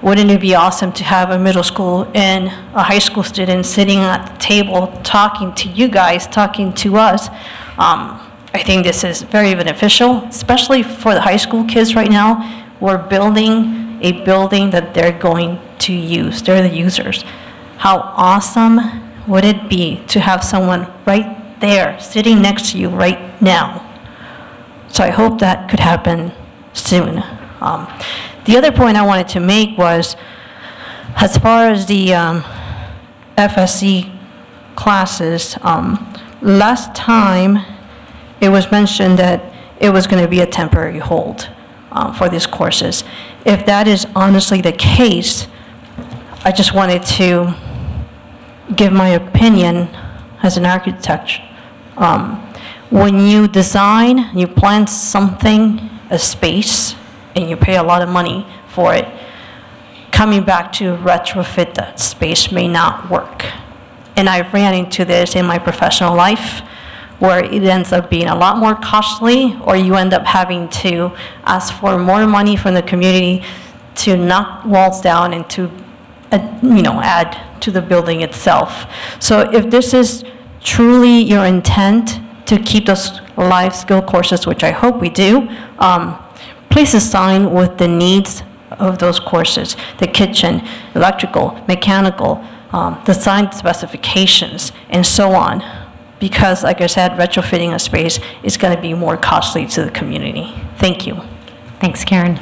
Wouldn't it be awesome to have a middle school and a high school student sitting at the table talking to you guys, talking to us? I think this is very beneficial, especially for the high school kids right now. We're building a building that they're going to use. They're the users. How awesome would it be to have someone right there, sitting next to you right now? So I hope that could happen soon. The other point I wanted to make was, as far as the FSC classes, last time it was mentioned that it was going to be a temporary hold for these courses. If that is honestly the case, I just wanted to give my opinion as an architect. When you design, you plan something, a space, and you pay a lot of money for it, coming back to retrofit that space may not work. And I ran into this in my professional life, where it ends up being a lot more costly, or you end up having to ask for more money from the community to knock walls down and to add to the building itself. So if this is truly your intent to keep those life skill courses, which I hope we do, please assign with the needs of those courses: the kitchen, electrical, mechanical, design specifications, and so on. Because, like I said, retrofitting a space is going to be more costly to the community. Thank you. Thanks, Karen.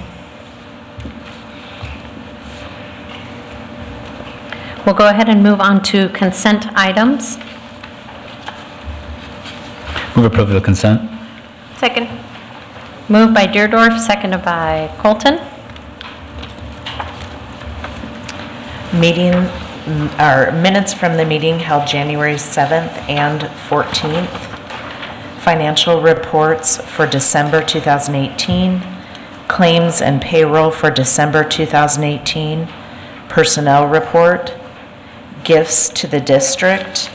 We'll go ahead and move on to consent items. Move approval of consent. Second. Moved by Deerdorf, seconded by Colton. Minutes from the meeting held January 7th and 14th. Financial reports for December 2018. Claims and payroll for December 2018. Personnel report. Gifts to the district,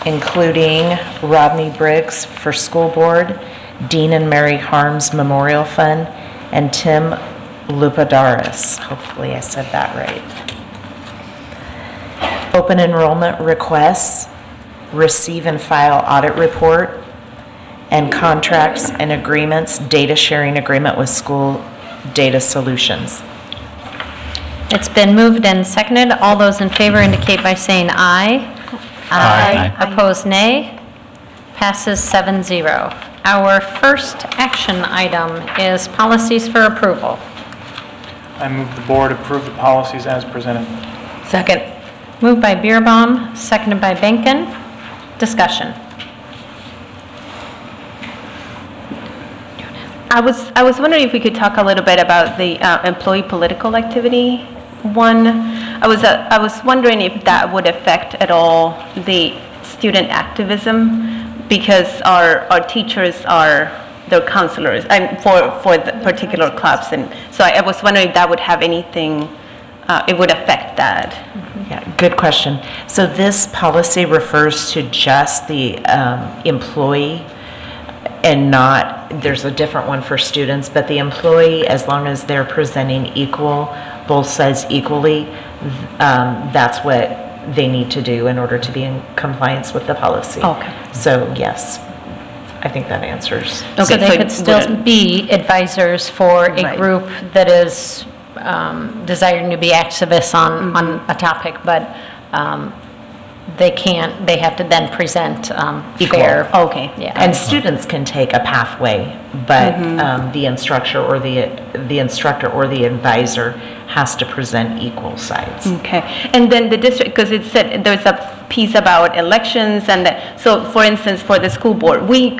including Rodney Briggs for school board, Dean and Mary Harms Memorial Fund, and Tim Lupadaris. Hopefully I said that right. Open enrollment requests, receive and file audit report, and contracts and agreements, data sharing agreement with School Data Solutions. It's been moved and seconded. All those in favor indicate by saying aye. Aye. Opposed, nay. Passes 7-0. Our first action item is policies for approval. I move the board approve the policies as presented. Second. Moved by Beerbaum, seconded by Benken. Discussion. I was wondering if we could talk a little bit about the employee political activity one. I was wondering if that would affect at all the student activism, because our teachers are their counselors for the particular clubs, and so I was wondering if that would have anything. It would affect that. Yeah, good question. So this policy refers to just the employee, and not, there's a different one for students, but the employee, as long as they're presenting equal, both sides equally, that's what they need to do in order to be in compliance with the policy. Okay. So yes, I think that answers. Okay, so they so could still be advisors for a Right. group that is desiring to be activists on a topic, but they have to then present fair. Okay. Yeah. And students can take a pathway, but the instructor or the advisor has to present equal sides. Okay. And then the district, because it said there's a piece about elections, and so for instance, for the school board, we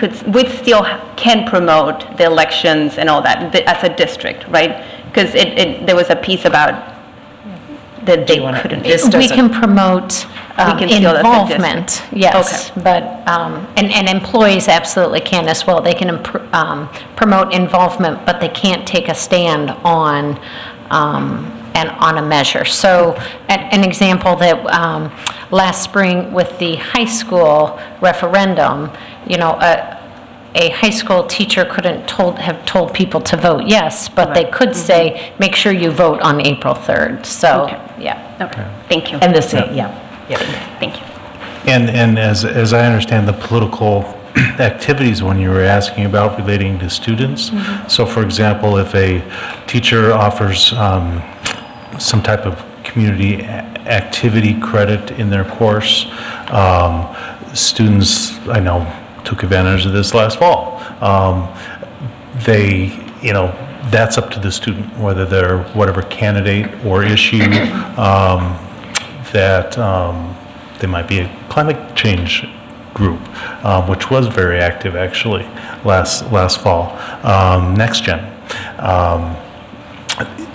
still can promote the elections and all that as a district, right? Because there was a piece about that they couldn't. We can promote involvement, yes, Okay. but, and employees absolutely can as well. They can promote involvement, but they can't take a stand on a measure. So an example that last spring with the high school referendum, a high school teacher couldn't have told people to vote yes, but they could say, make sure you vote on April 3rd. So, yeah. Okay. Thank you. And the same, yeah. Thank you. And as I understand the political activities when you were asking about relating to students, so for example, if a teacher offers some type of community activity credit in their course. Students, I know, took advantage of this last fall. That's up to the student, whether they're whatever candidate or issue that they might be a climate change group, which was very active actually last fall. Next Gen.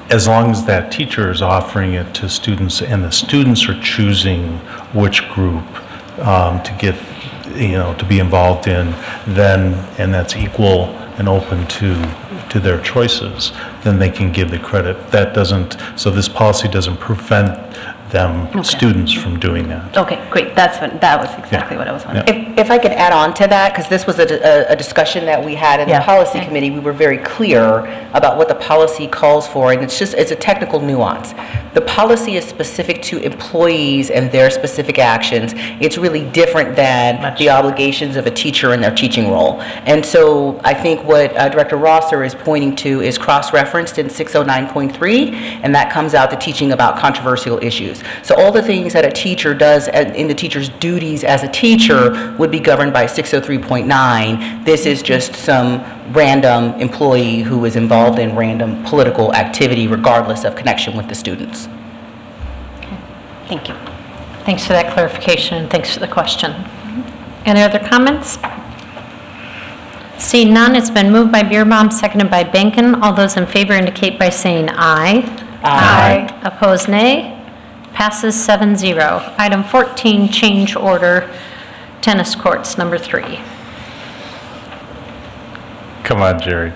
As long as that teacher is offering it to students and the students are choosing which group to get, to be involved in, then, and that's equal and open to their choices, then they can give the credit. That doesn't, so this policy doesn't prevent them, students, from doing that. Okay, great. That was exactly what I was wondering. If I could add on to that, because this was a discussion that we had in the policy committee, we were very clear about what the policy calls for, and it's a technical nuance. The policy is specific to employees and their specific actions. It's really different than the obligations of a teacher in their teaching role. And so I think what Director Rosser is pointing to is cross-referenced in 609.3, and that comes out to teaching about controversial issues. So all the things that a teacher does in the teacher's duties as a teacher would be governed by 603.9. This is just some random employee who is involved in random political activity regardless of connection with the students. Okay. Thank you. Thanks for that clarification and thanks for the question. Any other comments? Seeing none, it's been moved by Beerbaum, seconded by Benkin. All those in favor indicate by saying aye. Aye. Opposed, nay. Passes 7-0. Item 14, change order, tennis courts, number 3. Come on, Jerry.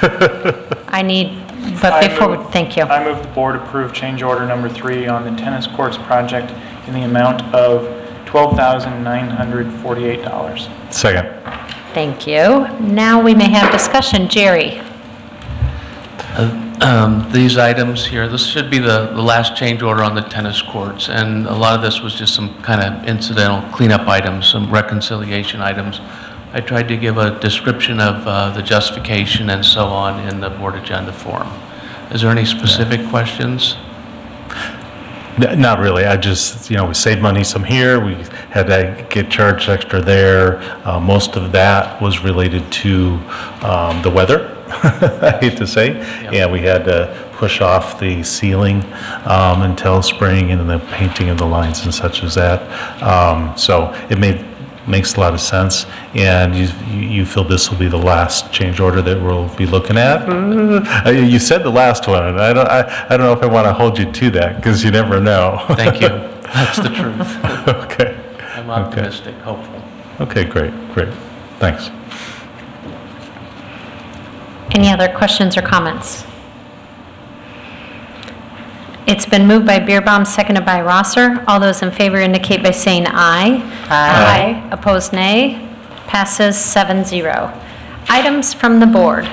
Thank you. I move the board approve change order number 3 on the tennis courts project in the amount of $12,948. Second. Thank you. Now we may have discussion. Jerry. These items here, this should be the last change order on the tennis courts, and a lot of this was just some kind of incidental cleanup items, some reconciliation items. I tried to give a description of the justification and so on in the board agenda form. Is there any specific questions? Not really. I just, we saved money some here. We had to get charged extra there. Most of that was related to the weather, I hate to say. Yeah, we had to push off the ceiling until spring, and then the painting of the lines and such as that. So it makes a lot of sense, and you feel this will be the last change order that we'll be looking at? You said the last one, and I don't know if I want to hold you to that, because you never know. Thank you. That's the truth. Okay. I'm optimistic, hopeful. Okay, great. Thanks. Any other questions or comments? It's been moved by Beerbaum, seconded by Rosser. All those in favor indicate by saying aye. Aye. Opposed, nay. Passes 7-0. Items from the board.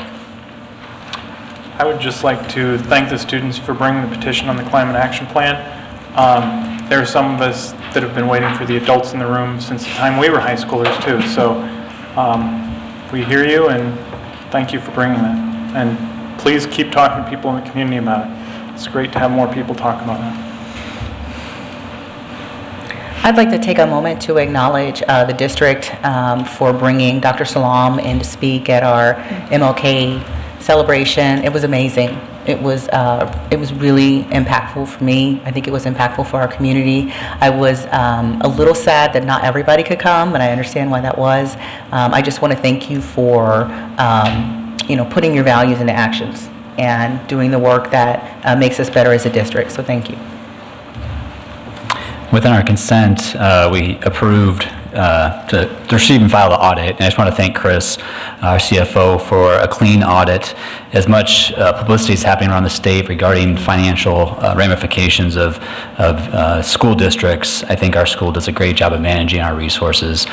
I would just like to thank the students for bringing the petition on the climate action plan. There are some of us that have been waiting for the adults in the room since the time we were high schoolers too. So we hear you, and thank you for bringing that. And please keep talking to people in the community about it. It's great to have more people talk about that. I'd like to take a moment to acknowledge the district for bringing Dr. Salam in to speak at our MLK celebration. It was amazing. It was really impactful for me. I think it was impactful for our community. I was a little sad that not everybody could come, and I understand why that was. I just want to thank you for putting your values into actions and doing the work that makes us better as a district. So thank you. Within our consent, we approved to receive and file the audit. And I just want to thank Chris, our CFO, for a clean audit. As much publicity is happening around the state regarding financial ramifications of school districts, I think our school does a great job of managing our resources.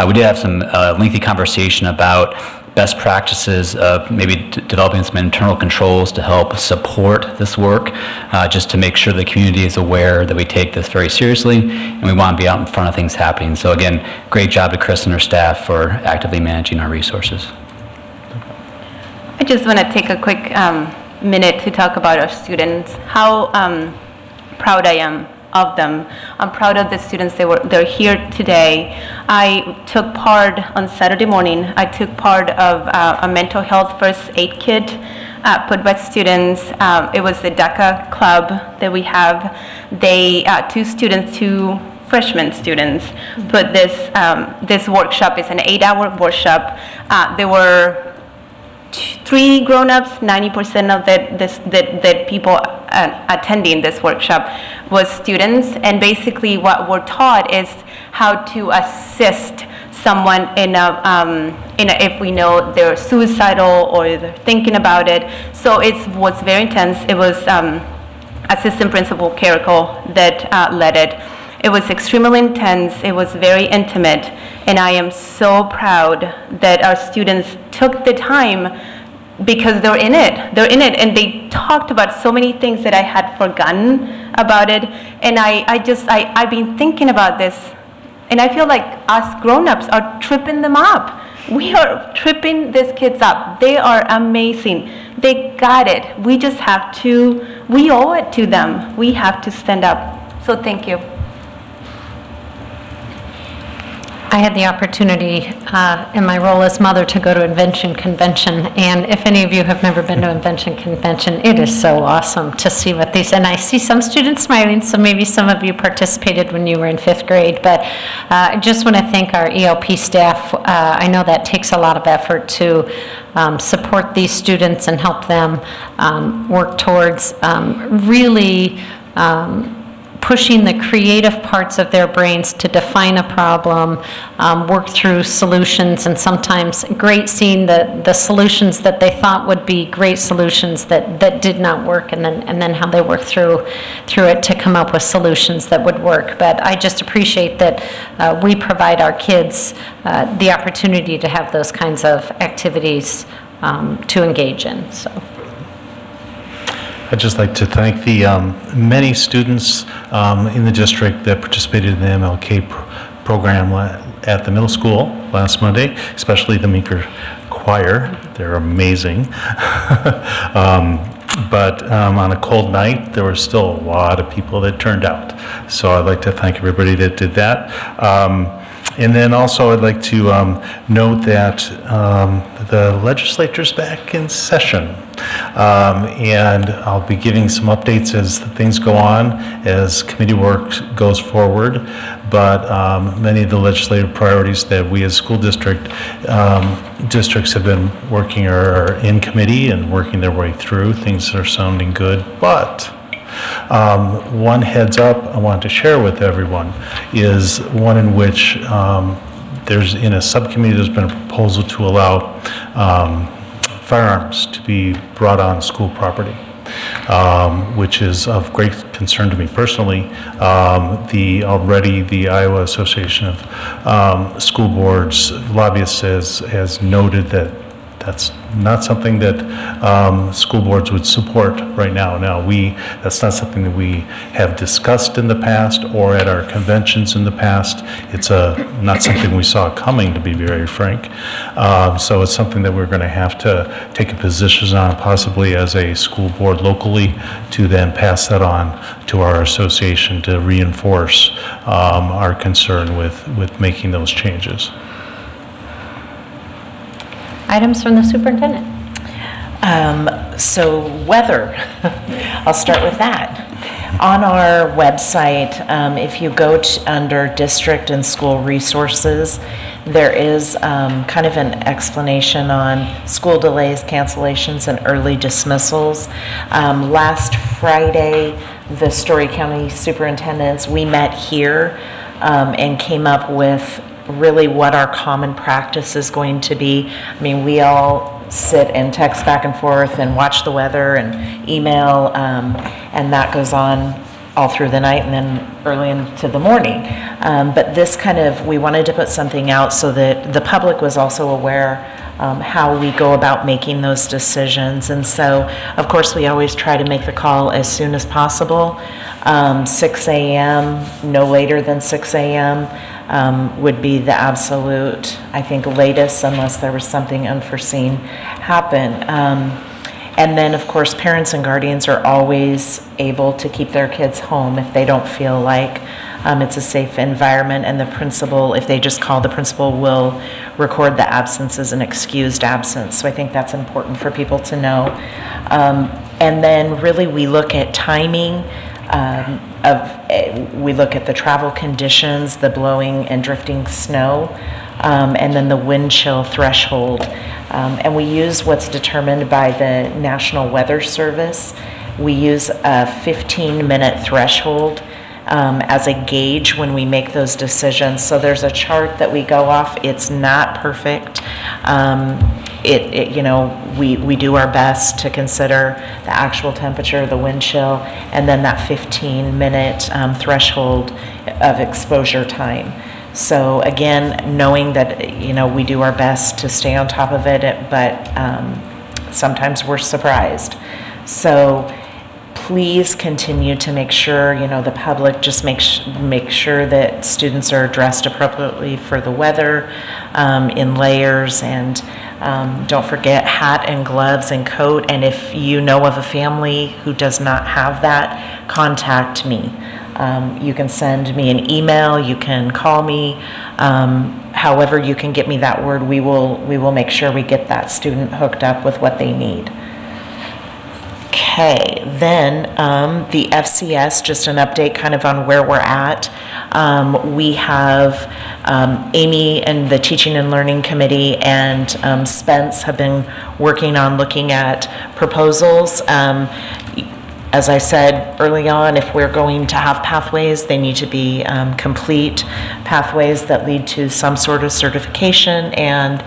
We did have some lengthy conversation about best practices of maybe developing some internal controls to help support this work, just to make sure the community is aware that we take this very seriously and we want to be out in front of things happening. So again, great job to Chris and her staff for actively managing our resources. I just want to take a quick minute to talk about our students, how proud I am of them. I'm proud of the students. They're here today. I took part on Saturday morning. I took part of a mental health first aid kit put by students. It was the DACA club that we have. They, two freshman students put this workshop. It's an 8-hour workshop. There were 3 grown-ups. 90% of the people attending this workshop was students, and basically what we're taught is how to assist someone if we know they're suicidal or they're thinking about it. So it was very intense. It was Assistant Principal Carrico that led it. It was extremely intense. It was very intimate, and I am so proud that our students took the time, because they're in it. They're in it, and they talked about so many things that I had forgotten about it. And I've been thinking about this, and I feel like us grown-ups are tripping them up. We are tripping these kids up. They are amazing. They got it. We just have to, we owe it to them. We have to stand up. So thank you. I had the opportunity in my role as mother to go to Invention Convention, and if any of you have never been to Invention Convention, it is so awesome to see what these, and I see some students smiling, so maybe some of you participated when you were in 5th grade, but I just want to thank our ELP staff. I know that takes a lot of effort to support these students and help them work towards really pushing the creative parts of their brains to define a problem, work through solutions, and sometimes great seeing the solutions that they thought would be great solutions that did not work, and then how they work through it to come up with solutions that would work. But I just appreciate that we provide our kids the opportunity to have those kinds of activities to engage in. So. I'd just like to thank the many students in the district that participated in the MLK program at the middle school last Monday, especially the Meeker Choir. They're amazing. But on a cold night, there were still a lot of people that turned out. So I'd like to thank everybody that did that. And then also I'd like to note that the legislature's back in session. And I'll be giving some updates as things go on, as committee work goes forward. But many of the legislative priorities that we as school districts have been working are in committee and working their way through. Things are sounding good, but one heads up I want to share with everyone is one in which there's, in a subcommittee, there's been a proposal to allow firearms to be brought on school property, which is of great concern to me personally. The Iowa Association of School Boards lobbyists has noted that that's not something that school boards would support right now. That's not something that we have discussed in the past or at our conventions in the past. It's not something we saw coming, to be very frank. So it's something that we're going to have to take a position on, possibly as a school board locally, to then pass that on to our association to reinforce our concern with making those changes. Items from the superintendent. So weather, I'll start with that. On our website, if you go under district and school resources, there is kind of an explanation on school delays, cancellations, and early dismissals. Last Friday, the Story County superintendents, we met here and came up with really what our common practice is going to be. I mean, we all sit and text back and forth and watch the weather and email, and that goes on all through the night and then early into the morning. But this we wanted to put something out so that the public was also aware how we go about making those decisions. And so, of course, we always try to make the call as soon as possible. 6 a.m., no later than 6 a.m. Would be the absolute, I think, latest, unless there was something unforeseen happen. And then, of course, parents and guardians are always able to keep their kids home if they don't feel like it's a safe environment, and the principal, if they just call, the principal will record the absence as an excused absence. So I think that's important for people to know. And then really we look at timing we look at the travel conditions, the blowing and drifting snow, and then the wind chill threshold. And we use what's determined by the National Weather Service. We use a 15-minute threshold as a gauge when we make those decisions. So there's a chart that we go off. It's not perfect. You know, we do our best to consider the actual temperature, the wind chill, and then that 15-minute threshold of exposure time. So again, knowing that, you know, we do our best to stay on top of it, but sometimes we're surprised. So please continue to make sure, you know, the public just make sure that students are dressed appropriately for the weather, in layers, and don't forget hat and gloves and coat. And if you know of a family who does not have that, contact me. You can send me an email, you can call me, however you can get me that word, we will make sure we get that student hooked up with what they need. Okay, then the FCS, just an update kind of on where we're at. We have Amy and the Teaching and Learning Committee and Spence have been working on looking at proposals. As I said early on, if we're going to have pathways, they need to be complete pathways that lead to some sort of certification, and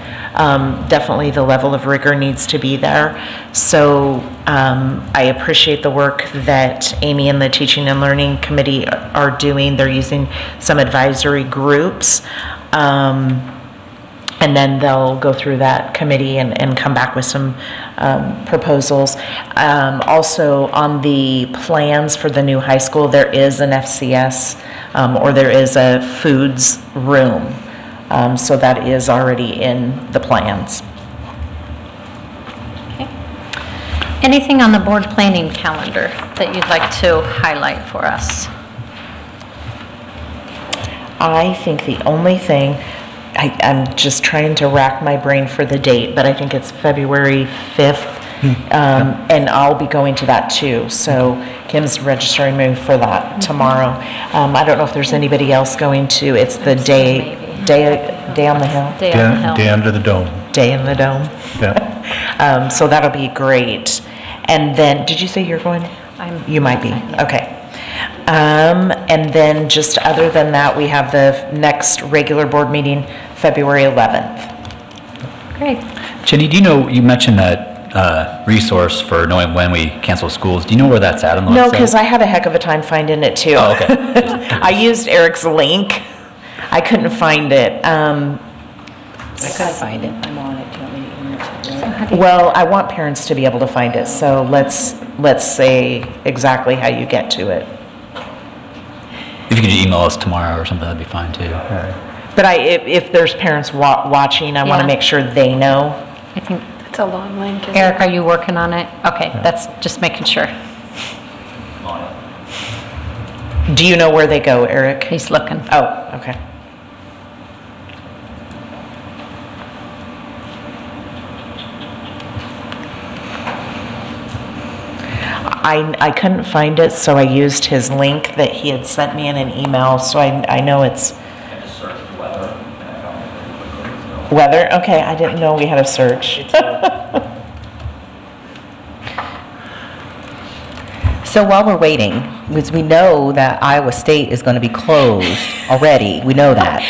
definitely the level of rigor needs to be there. So I appreciate the work that Amy and the Teaching and Learning Committee are doing. They're using some advisory groups. And then they'll go through that committee and come back with some proposals. Also, on the plans for the new high school, there is an FCS, or there is a foods room. So that is already in the plans. Okay. Anything on the board planning calendar that you'd like to highlight for us? I think the only thing, I'm just trying to rack my brain for the date, but I think it's February 5th, and I'll be going to that too. So Kim's registering me for that tomorrow. I don't know if there's anybody else going to. It's the day on the hill. Day on the hill. Day under the dome. Day in the dome. Yeah. So that'll be great. And then, did you say you're going? You might be. Okay. And then just other than that, we have the next regular board meeting, February 11th. Great. Jenny, do you know, you mentioned that resource for knowing when we cancel schools. Do you know where that's at on the website? No, because I had a heck of a time finding it too. Oh, okay. I used Eric's link. I couldn't find it. I couldn't find it. I'm on it. Do you want me to email it to you? Well, I want parents to be able to find it, so let's say exactly how you get to it. If you could email us tomorrow or something, that'd be fine too. But if there's parents watching, I want to make sure they know. I think It's a long link. Eric, are you working on it? Okay, that's just making sure. Do you know where they go, Eric? He's looking. Oh, okay. I couldn't find it, so I used his link that he had sent me in an email, so I know it's... Weather? Okay, I didn't know we had a search. So while we're waiting, because we know that Iowa State is going to be closed already, we know that.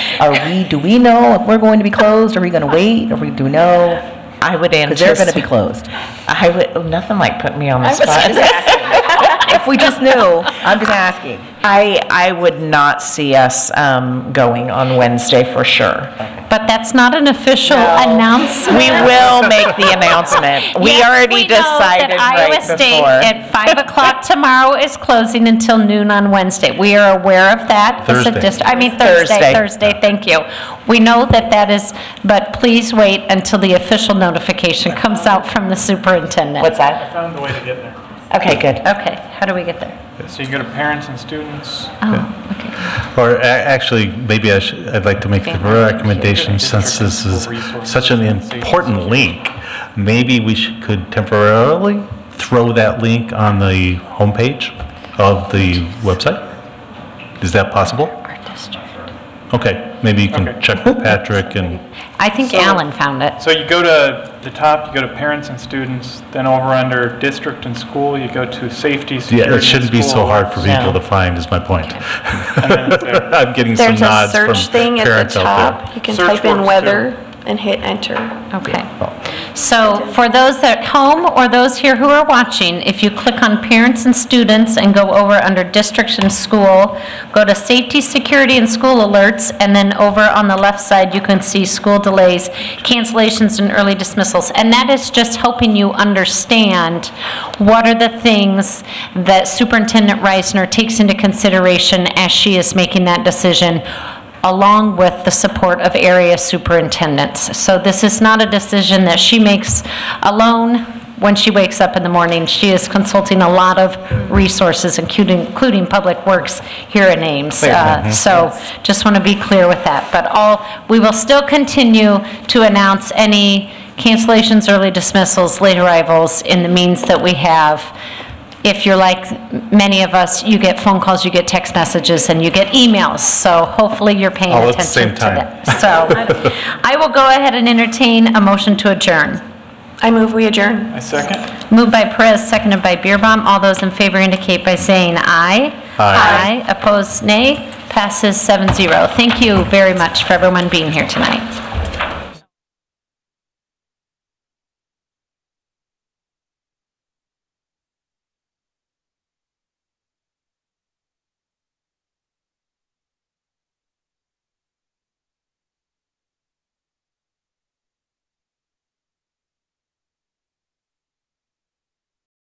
Do we know if we're going to be closed? Are we going to wait? Do we know? I would Because anticipate... they're going to be closed. Nothing like putting me on the spot. if we just knew. I'm just asking. I would not see us going on Wednesday for sure. But that's not an official announcement. We will make the announcement. We already decided Iowa right State before. at 5 o'clock tomorrow is closing until noon on Wednesday. We are aware of that. as a Thursday. Thursday, thank you. We know that is, but please wait until the official notification comes out from the superintendent. What's I that? found the way to get there. Okay, good. Okay, how do we get there? So you go to parents and students. Oh, okay. Or actually, maybe I'd like to make the recommendation, since this is such an important link, maybe we could temporarily throw that link on the homepage of the website? Is that possible? Our district. Okay, maybe you can Okay. check with Patrick and, I think Alan found it. So you go to the top, you go to parents and students, then over under district and school, you go to safety, security, yeah, it shouldn't be so school. hard for people to find, is my point. And then it's there. I'm getting some There's a nods from search thing at the parents out top. You can Search type in works, weather and hit enter. Okay. So for those at home or those here who are watching, if you click on parents and students and go over under districts and school, go to safety, security, and school alerts, and then over on the left side, you can see school delays, cancellations, and early dismissals. And that is just helping you understand what are the things that Superintendent Reisner takes into consideration as she is making that decision, along with the support of area superintendents. So this is not a decision that she makes alone when she wakes up in the morning. She is consulting a lot of resources, including Public Works here in Ames. So just want to be clear with that. But we will still continue to announce any cancellations, early dismissals, late arrivals in the means that we have. If you're like many of us, you get phone calls, you get text messages, and you get emails. So hopefully you're paying All at the attention same to time. that. So I will go ahead and entertain a motion to adjourn. I move we adjourn. I second. Moved by Perez, seconded by Beerbaum. All those in favor indicate by saying aye. Aye. Opposed, nay. Passes 7-0. Thank you very much for everyone being here tonight.